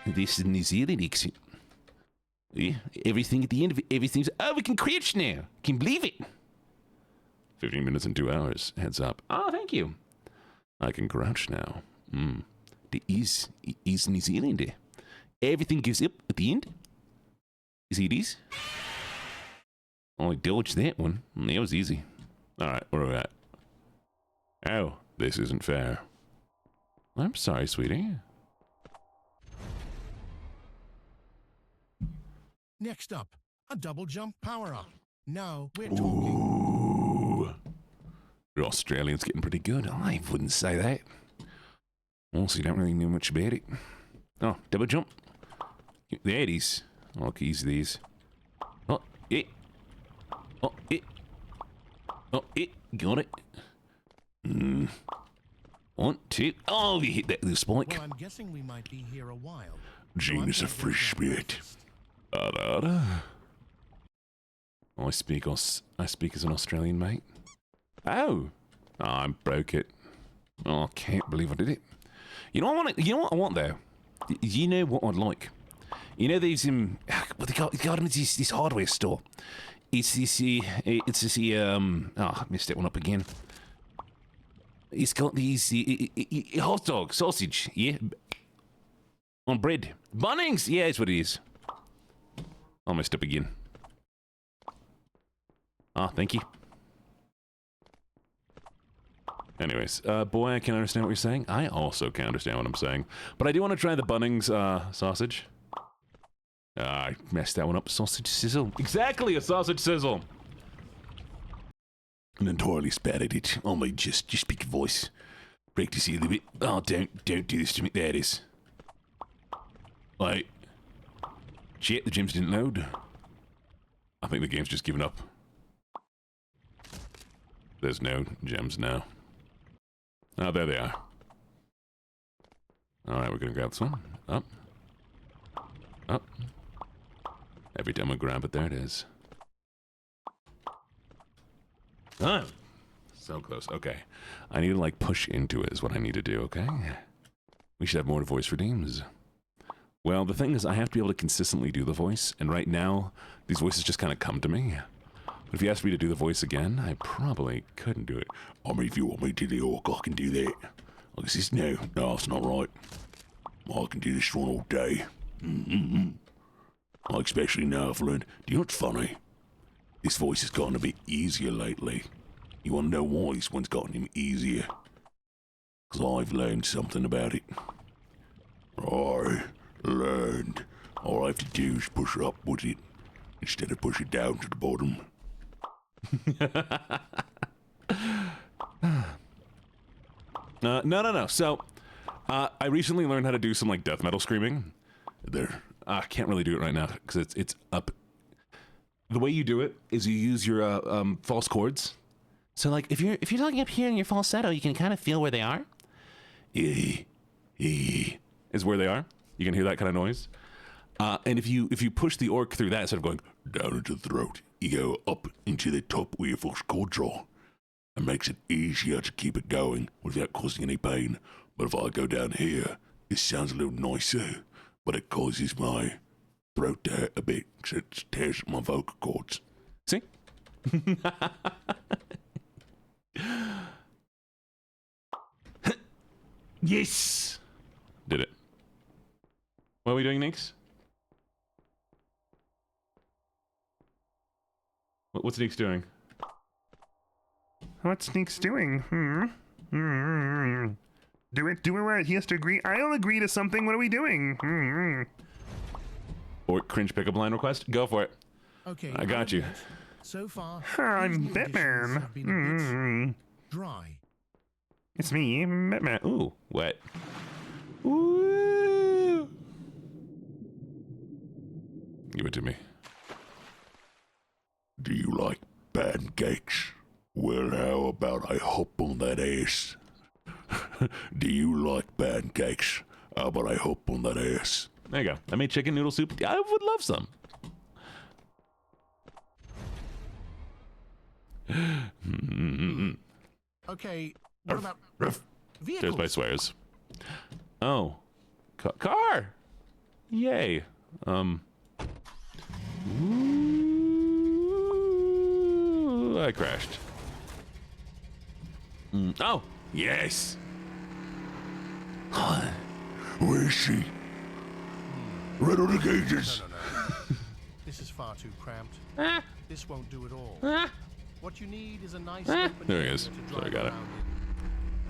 this is New Zealand exit. Yeah, everything at the end of it, everything's. Oh, we can crouch now. Can you believe it? 15 minutes and 2 hours. Heads up. Oh, thank you. I can crouch now. It is New Zealand. Everything gives up at the end. You see it is? Oh, I dodged that one. That was easy. All right, where are we at? Oh, this isn't fair. I'm sorry, sweetie. Next up, a double jump power-up. Now we're talking. Ooh. The Australian's getting pretty good. I wouldn't say that. Also, you don't really know much about it. Oh, double jump. There it is. Oh, keys these. Oh, it. Oh, it. Oh, it. Got it. 1, 2. Oh, we hit that little spike. Well, I'm guessing we might be here a while. Gene is a fresh bit. Oh, I speak as an Australian, mate. Oh, I broke it. Oh, I can't believe I did it. You know what I want though? You know what I'd like? You know these what they got this hardware store. It's this I messed that one up again. It's got these hot dog sausage, yeah, on bread. Bunnings, yeah, that's what it is. I messed up again. Ah, thank you. Anyways, boy, I can understand what you're saying. I also can understand what I'm saying. But I do want to try the Bunnings sausage. I messed that one up. Sausage sizzle. Exactly, a sausage sizzle. An entirely spat at it. Oh my, just speak your voice. Practice a little bit. Oh, don't do this to me. There it is. Like, shit, the gems didn't load. I think the game's just given up. There's no gems now. Oh, there they are. Alright, we're gonna grab this one. Up. Up. Every time we grab it, there it is. Ah! So close. Okay. I need to, like, push into it is what I need to do, okay? We should have more voice redeems. Well, the thing is, I have to be able to consistently do the voice, and right now, these voices just kind of come to me. But if you asked me to do the voice again, I probably couldn't do it. I mean, if you want me to do the orc, I can do that. I guess no, that's not right. I can do this one all day. Especially now I've learned. Do you know what's funny? This voice has gotten a bit easier lately. You want to know why this one's gotten him easier? Because I've learned something about it. I learned all I have to do is push up with it instead of push it down to the bottom. No. So, I recently learned how to do some like death metal screaming. There, I can't really do it right now because it's up. The way you do it is you use your false chords. So like if you're talking up here in your falsetto, you can kind of feel where they are. Is where they are. You can hear that kind of noise. And if you push the orc through that instead of going down into the throat, you go up into the top where your false chords are. It makes it easier to keep it going without causing any pain. But if I go down here, it sounds a little nicer, but it causes my throat to hurt a bit because it tears my vocal cords. See? Yes! Did it. What are we doing next? What's Neeks doing? What's Neeks doing? Do it where he has to agree. I'll agree to something. What are we doing? Or cringe pickup line request? Go for it. Okay, I got you. So far, I'm these new additions have been a bit dry. It's me, Batman. Ooh, wet. Ooh. Give it to me. Do you like pancakes? Well, how about I hop on that ass? Do you like pancakes? How about I hop on that ass? There you go. I made chicken noodle soup. I would love some. Okay, what about vehicles? There's my swears. Oh. Car! Yay. Ooh, I crashed. Oh! Yes! Where is she? Right on the gauges. No. This is far too cramped. This won't do at all. What you need is a nice open There he area is. to So I drive got it. around in.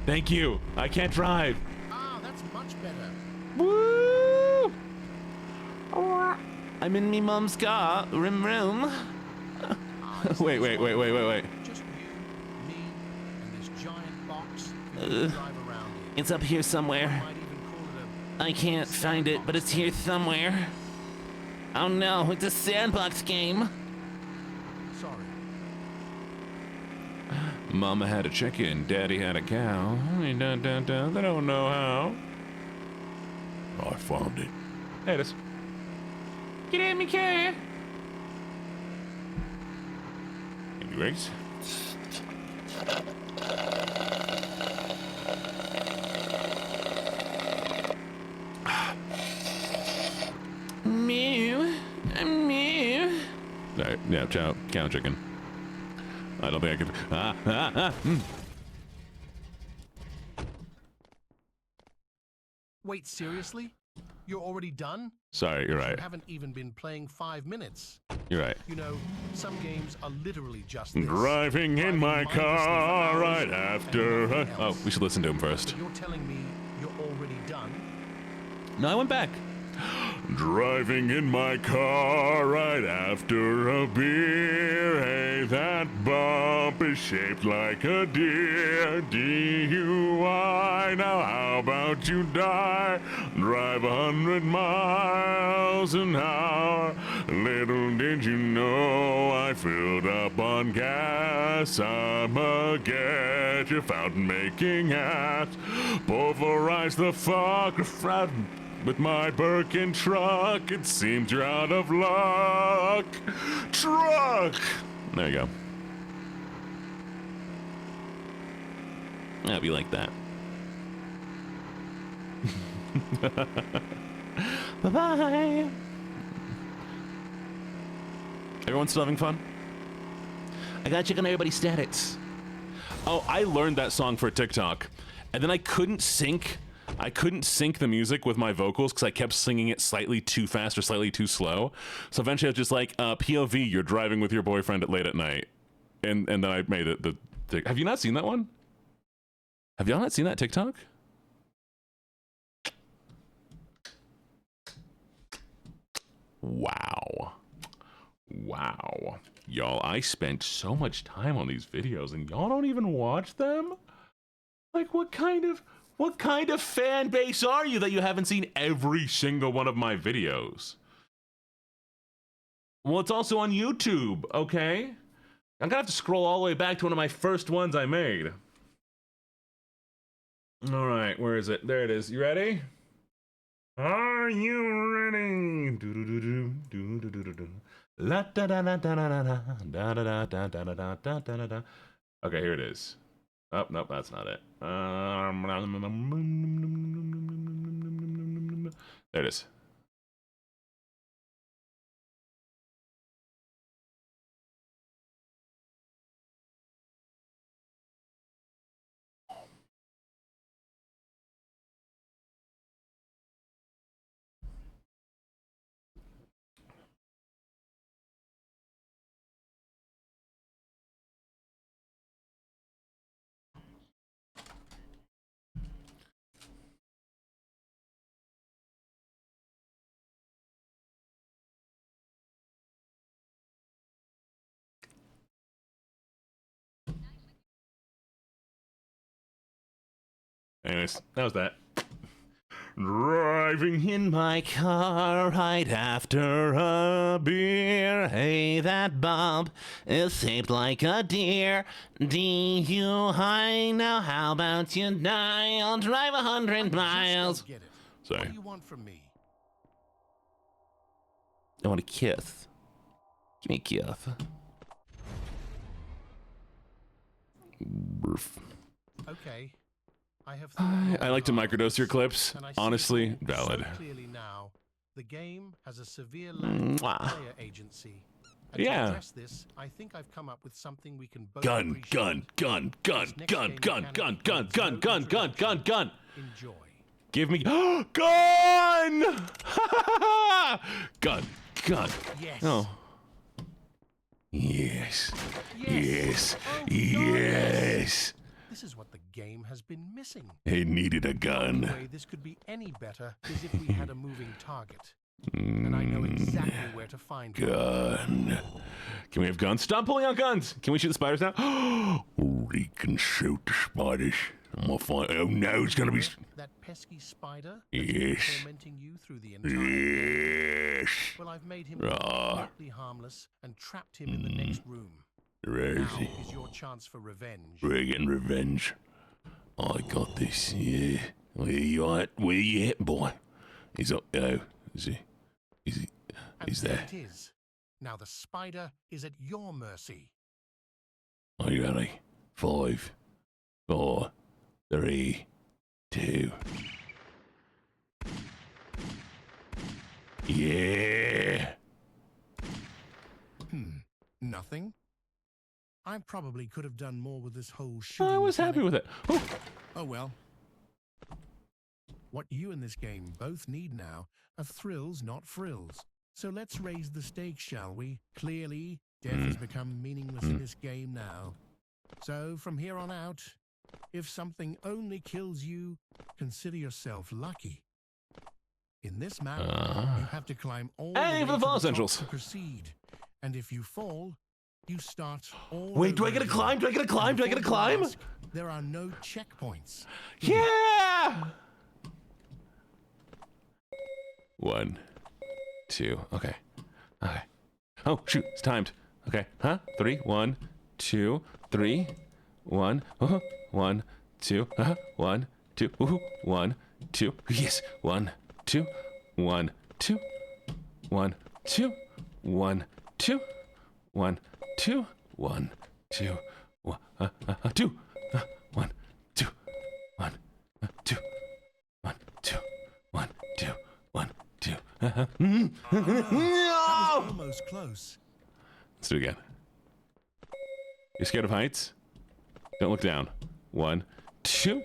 Thank you. I can't drive. Ah, that's much better. Woo! I'm in me mom's car. Rim. Wait. Just you, me, and this giant box for you to drive around in. It's up here somewhere. Might even call it a I can't find it, but it's here somewhere. Oh no, it's a sandbox game. sorry. Mama had a chicken, Daddy had a cow. They don't know how. I found it. There it is. Get in me car. Anyways. Mew. Alright, yeah, cow chicken. I don't think I could. Wait, seriously? You're already done? Sorry, you're right. You haven't even been playing 5 minutes. You're right. You know, some games are literally just this. Driving in my mindlessly for car hours right and after. nothing Oh, else. we should listen to him first. But you're telling me you're already done? No, I went back. Driving in my car right after a beer. Hey, that bump is shaped like a deer. DUI, now how about you die? Drive 100 miles an hour. Little did you know I filled up on gas. I'ma get you fountain making ass. Pulverize the fuck with my Birkin truck. It seems you're out of luck. Truck! There you go. Yeah, be like that. Bye-bye. Everyone still having fun? I gotta check on everybody's stats. Oh, I learned that song for TikTok, and then I couldn't sync the music with my vocals because I kept singing it slightly too fast or slightly too slow. So eventually I was just like, POV, you're driving with your boyfriend at late at night. And then I made it the have you not seen that one? Have y'all not seen that TikTok? Wow. Wow. Y'all, I spent so much time on these videos and y'all don't even watch them? Like, what kind of fan base are you that you haven't seen every single one of my videos? Well, it's also on YouTube, okay? I'm gonna have to scroll all the way back to one of my first ones I made. All right, where is it? There it is. You ready? Are you ready? La da da da da da da da da da da da da da da da. Okay, here it is. Oh, nope, that's not it. There it is. Anyways, that was that. Driving in my car right after a beer. Hey, that bump is shaped like a deer. DUI, now how about you die? I'll drive 100 miles. Get it. Sorry. What do you want from me? I want a kiss. Give me a kiss. Brf. Okay. I like to microdose your clips. And I see Honestly, so valid. clearly now, the game has a severe lack of Mwah. player agency. And Yeah. to address this, I think I've come up with something we can both Gun, appreciate. gun, gun, gun, This next gun, game gun, mechanic gun, gun, needs gun, no gun, gun, gun, gun. Enjoy. Give me gun! Gun, gun. Yes. Oh. Yes. Yes. Oh, Yes. This is what the game has been missing. It needed a The only gun. way this could be any better is if we had a moving target. And I know exactly where to find one. Gun. Can we have guns? Stop pulling out guns. Can we shoot the spiders now? We can shoot the spiders. I'm gonna find. Oh no, it's gonna be. That pesky spider that's been Yes. tormenting you through the entire game. Yes. Well, I've made him Ah. completely harmless and trapped him in the next room. Where is Now he? is your chance for revenge. We're getting revenge. I got this. Yeah. Where you at? Where you at, boy? He's up. Oh, is he? Is he? And He's there there. it is. Now the spider is at your mercy. Are you ready? 5, 4, 3, 2. Yeah. Nothing? I probably could have done more with this whole shooting. I was happy with it. Oh, Oh well. What you in this game both need now are thrills, not frills. So let's raise the stakes, shall we? Clearly, death has become meaningless in this game now. So from here on out, if something only kills you, consider yourself lucky. In this map, you have to climb all the Hey, way for the to fall the top essentials. to proceed. And if you fall, you start all Wait, do I over get to again. climb? Do I get to climb? And Do I get to before you climb? ask, there are no checkpoints. Yeah! 1, 2. Okay. Okay. Oh, shoot. It's timed. Okay. Huh? 3, 1, 2, 3, 1. 1, 2. 1, 2. 1, 2. Yes. 1, 2. 1, 2. 1, 2. 1, 2. 1, 2. 1, 2. 1, 2. 1, 2. 1, 2. 1, 2. 1, 2. 1, 2. That No! was almost close. Let's do it again. You're scared of heights? Don't look down. 1, 2.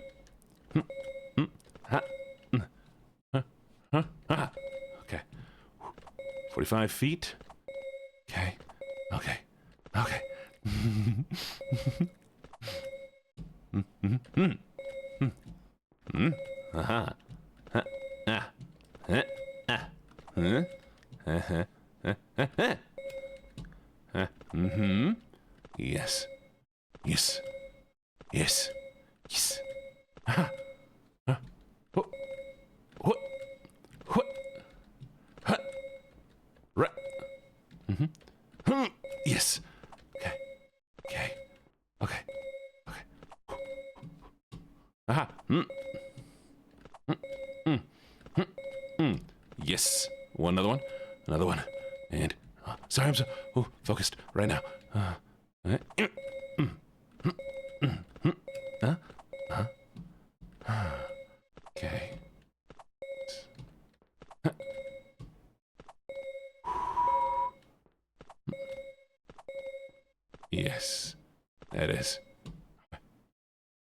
Okay. 45 feet. Okay. Okay. Okay. Aha. Yes. Yes. Yes. Yes. Ah. Ah. What? What? What? Ha. Right. Yes. Okay. Okay. Okay. Okay. Aha. Yes. One another one. Another one. And sorry, I'm so focused right now. Okay. Yes. That is.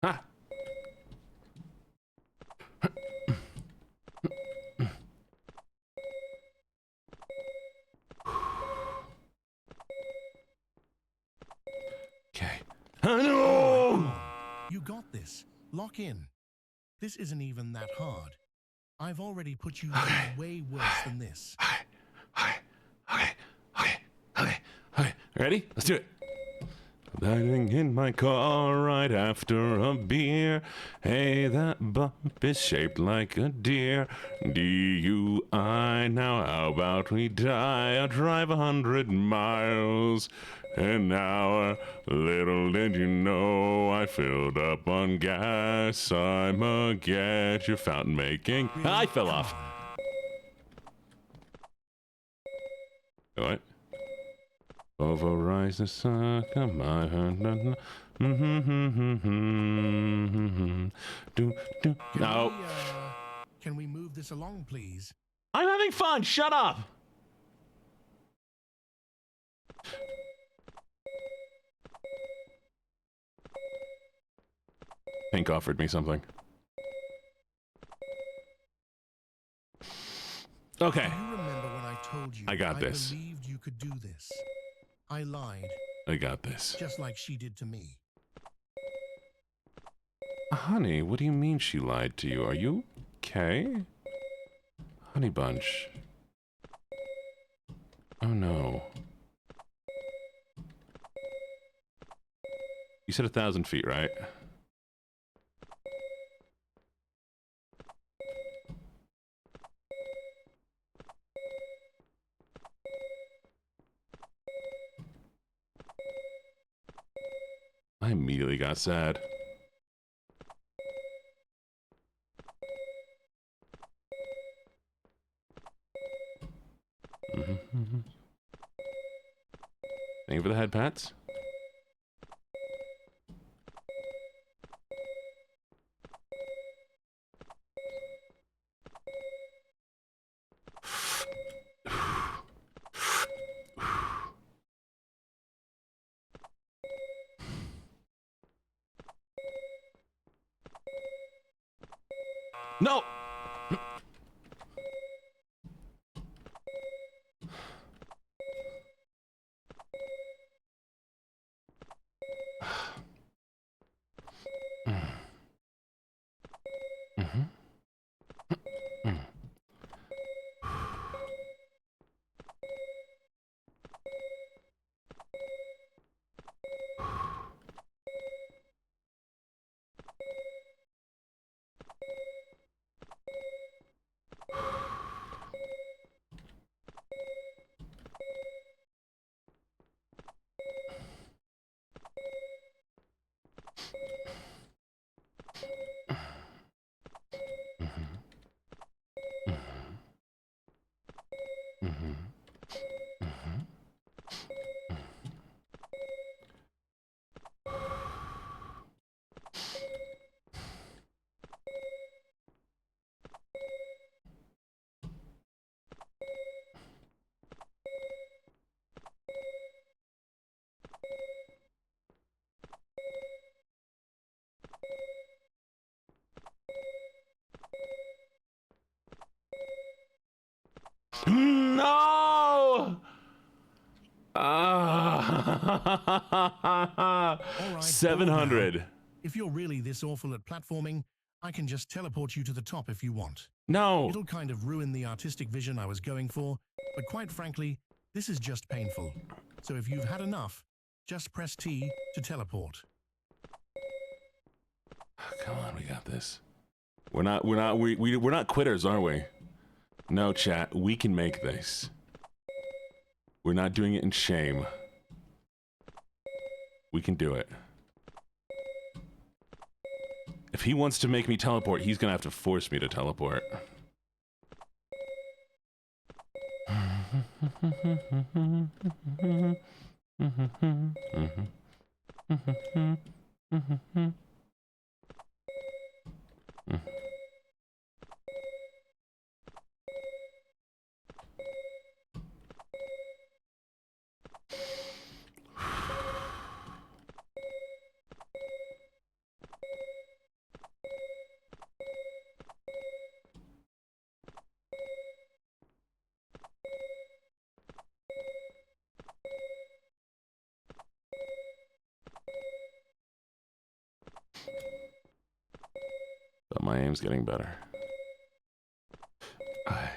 Ah. Okay. No! You got this. Lock in. This isn't even that hard. I've already put you through way worse than this. Okay. Ready? Let's do it. Riding in my car right after a beer. Hey, that bump is shaped like a deer. DUI, now how about we die? I drive 100 miles an hour. Little did you know I filled up on gas. I'm a gadget fountain making. I fell off. What? Overrise the suck of my hand. No. Can we move this along, please? I'm having fun. Shut up. Pink offered me something. Okay. Do you remember when I told you I got this. I believed you could do this? I lied, I got this. just like she did to me. Honey, what do you mean she lied to you? Are you okay? Honey Bunch. Oh no. You said 1,000 feet, right? I immediately got sad. Thank you for the head pats. No! No! All right, 700. now, if you're really this awful at platforming, I can just teleport you to the top if you want. No. It'll kind of ruin the artistic vision I was going for, but quite frankly, this is just painful. So if you've had enough, just press T to teleport. Come on, we got this. We're not quitters, are we? No, chat. We can make this. We're not doing it in shame. We can do it. If he wants to make me teleport, he's gonna have to force me to teleport. But my aim's getting better. Aye.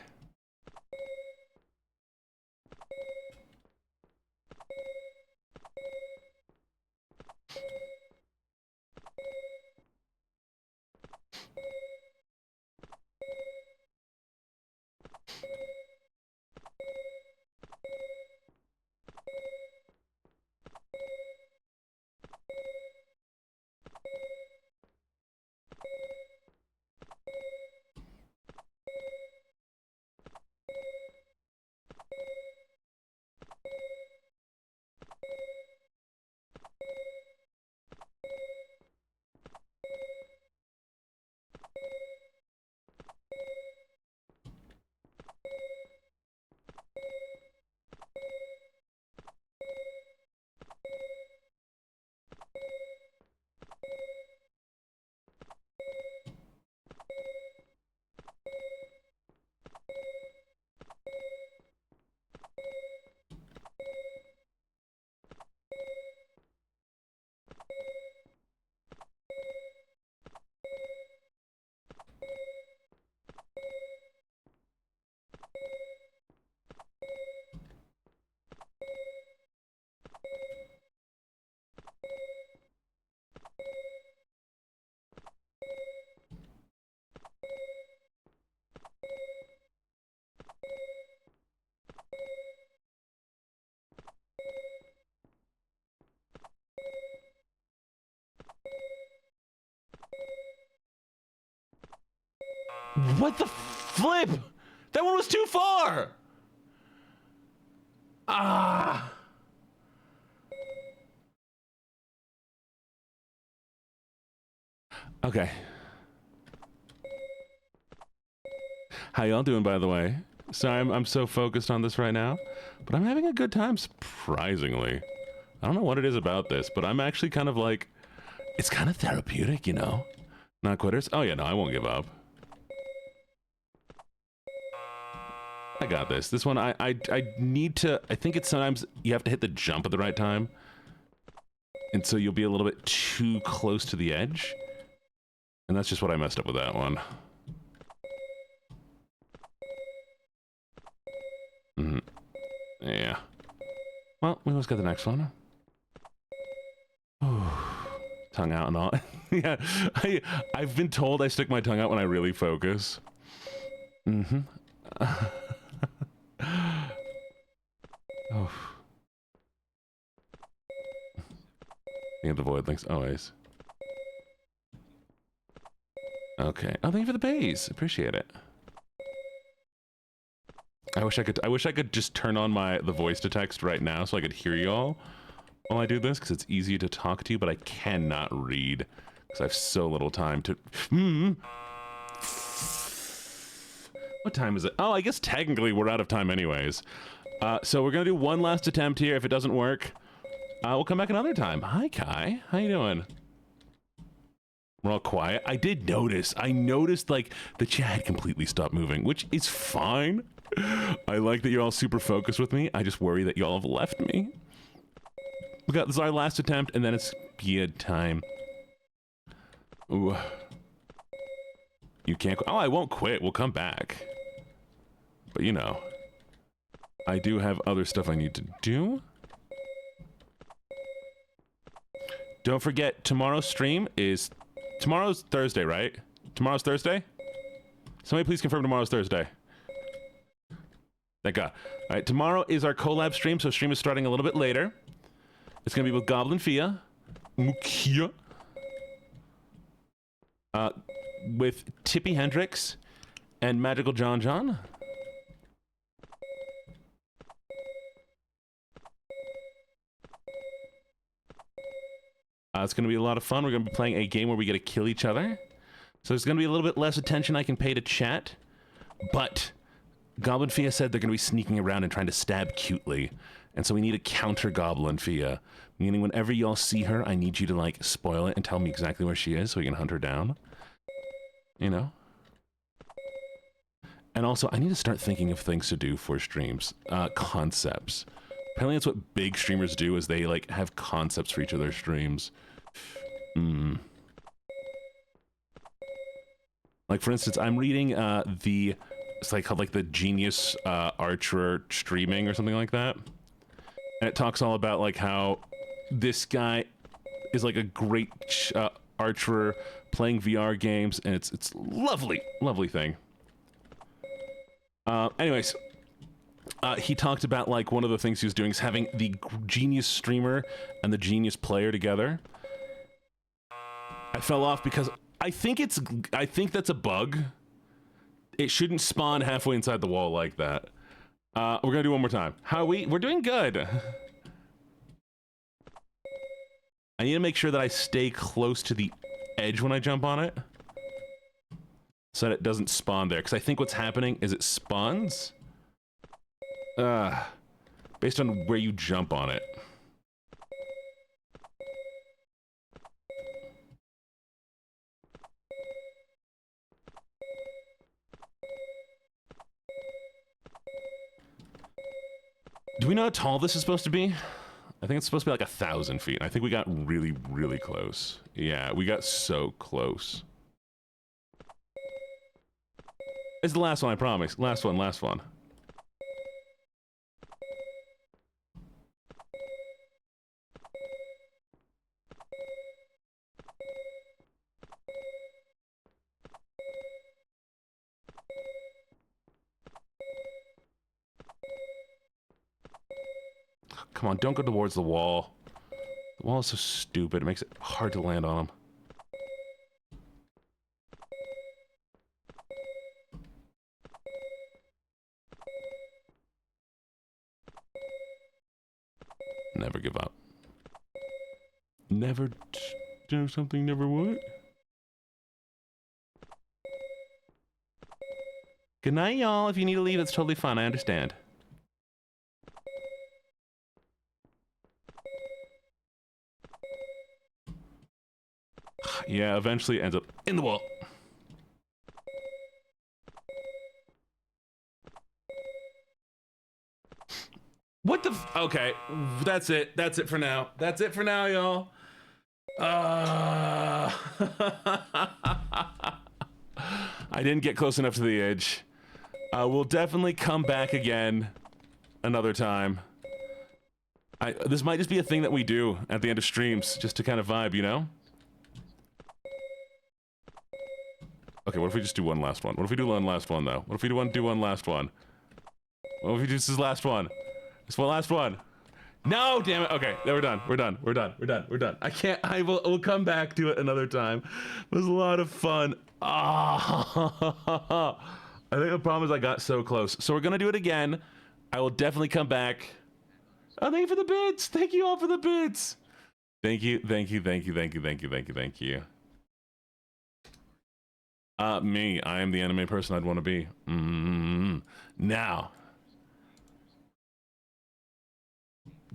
What the flip? That one was too far! Ah! Okay. How y'all doing, by the way? Sorry, I'm so focused on this right now, but I'm having a good time, surprisingly. I don't know what it is about this, but I'm actually kind of like, it's kind of therapeutic, you know? Not quitters? Oh yeah, no, I won't give up. I got this. This one, I need to, I think it's sometimes you have to hit the jump at the right time. And so you'll be a little bit too close to the edge. And that's just what I messed up with that one. Yeah. Well, we almost got the next one. Tongue out and all. Yeah, I've been told I stick my tongue out when I really focus. Oh. Yeah, the void links always. Okay. Oh, thank you for the base. Appreciate it. I wish I could just turn on the voice to text right now so I could hear y'all while I do this, because it's easy to talk to you, but I cannot read because I have so little time to. What time is it? Oh, I guess technically we're out of time anyways. So we're gonna do one last attempt here. If it doesn't work, we'll come back another time. Hi, Kai. How you doing? We're all quiet. I did notice. I noticed like the chat completely stopped moving, which is fine. I like that you're all super focused with me. I just worry that y'all have left me. This is our last attempt, and then it's bed time. Ooh. You can't quit. Oh, I won't quit. We'll come back. But, you know, I do have other stuff I need to do. Don't forget, tomorrow's stream is... Tomorrow's Thursday, right? Tomorrow's Thursday? Somebody please confirm tomorrow's Thursday. Thank God. All right, tomorrow is our collab stream, so stream is starting a little bit later. It's going to be with Goblin Fia. Mukia. With Tippy Hendrix and Magical John John. It's going to be a lot of fun. We're going to be playing a game where we get to kill each other. So there's going to be a little bit less attention I can pay to chat. But Goblin Fia said they're going to be sneaking around and trying to stab cutely. And so we need to counter Goblin Fia. Meaning whenever y'all see her, I need you to, like, spoil it and tell me exactly where she is so we can hunt her down. You know? And also, I need to start thinking of things to do for streams. Concepts. Apparently that's what big streamers do, is they, like, have concepts for each of their streams. Like, for instance, I'm reading, it's like called, like, the Genius, Archer Streaming or something like that. And it talks all about, like, how this guy is, like, a great, archer playing VR games, and it's lovely, lovely thing. Anyways, he talked about, like, one of the things he was doing is having the genius streamer and the genius player together. I fell off because I think that's a bug. It shouldn't spawn halfway inside the wall like that. We're gonna do one more time. How are we? We're doing good. I need to make sure that I stay close to the edge when I jump on it, so that it doesn't spawn there. Because I think what's happening is it spawns based on where you jump on it. Do we know how tall this is supposed to be? I think it's supposed to be like 1,000 feet. I think we got really, really close. Yeah, we got so close. It's the last one, I promise. Last one, last one. Come on, don't go towards the wall. The wall is so stupid. It makes it hard to land on them. Never give up. Never do something, never would. Good night, y'all. If you need to leave, it's totally fine. I understand. Yeah, eventually it ends up in the wall. What the okay, that's it. That's it for now. That's it for now, y'all. I didn't get close enough to the edge. We'll definitely come back again another time. This might just be a thing that we do at the end of streams, just to kind of vibe, you know? Okay, what if we just do one last one? What if we do one last one, though? What if we do one last one? What if we do this last one? This one last one. No, damn it. Okay, then we're done. We're done. We're done. We're done. We're done. We'll come back to it another time. It was a lot of fun. I think the problem is I got so close. So we're gonna do it again. I will definitely come back. Oh, thank you for the bits. Thank you all for the bits. Thank you. Thank you. Thank you. Thank you. Thank you. Thank you. Thank you. Me. I am the anime person I'd want to be. Now.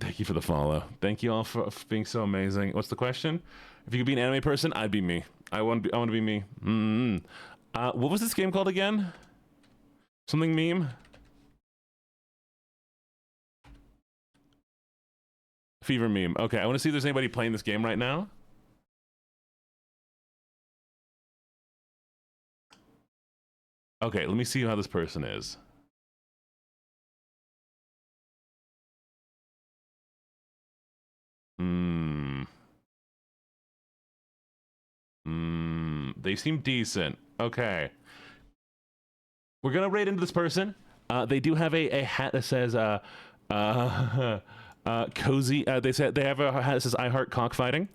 Thank you for the follow. Thank you all for being so amazing. What's the question? If you could be an anime person, I'd be me. I want to be me. What was this game called again? Something meme? Fever meme. Okay, I want to see if there's anybody playing this game right now. Okay, let me see how this person is. They seem decent. Okay. We're gonna raid into this person. They do have a hat that says cozy. They said they have a hat that says I heart cockfighting.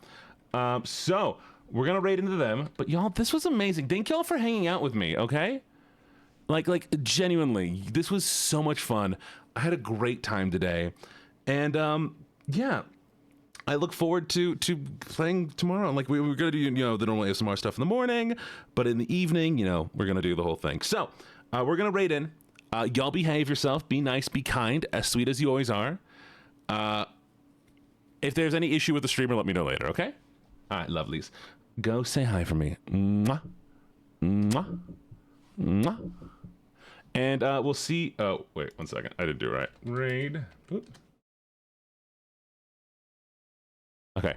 So we're gonna raid into them. But y'all, this was amazing. Thank y'all for hanging out with me. Okay. Like genuinely, this was so much fun. I had a great time today, and yeah. I look forward to playing tomorrow. Like we're gonna do, the normal ASMR stuff in the morning, but in the evening, we're gonna do the whole thing. So we're gonna raid in. Y'all behave yourself, be nice, be kind, as sweet as you always are. If there's any issue with the streamer, let me know later. Okay? All right, lovelies, go say hi for me. Mwah, mwah, mwah. And we'll see. Oh wait, 1 second. I didn't do it right. Raid. Oop. Okay,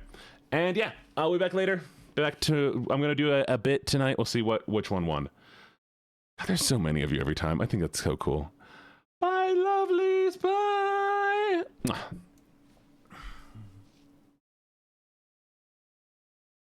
and yeah, I'll be back later. I'm gonna do a bit tonight. We'll see which one won. There's so many of you every time. I think that's so cool. Bye, lovelies. Bye.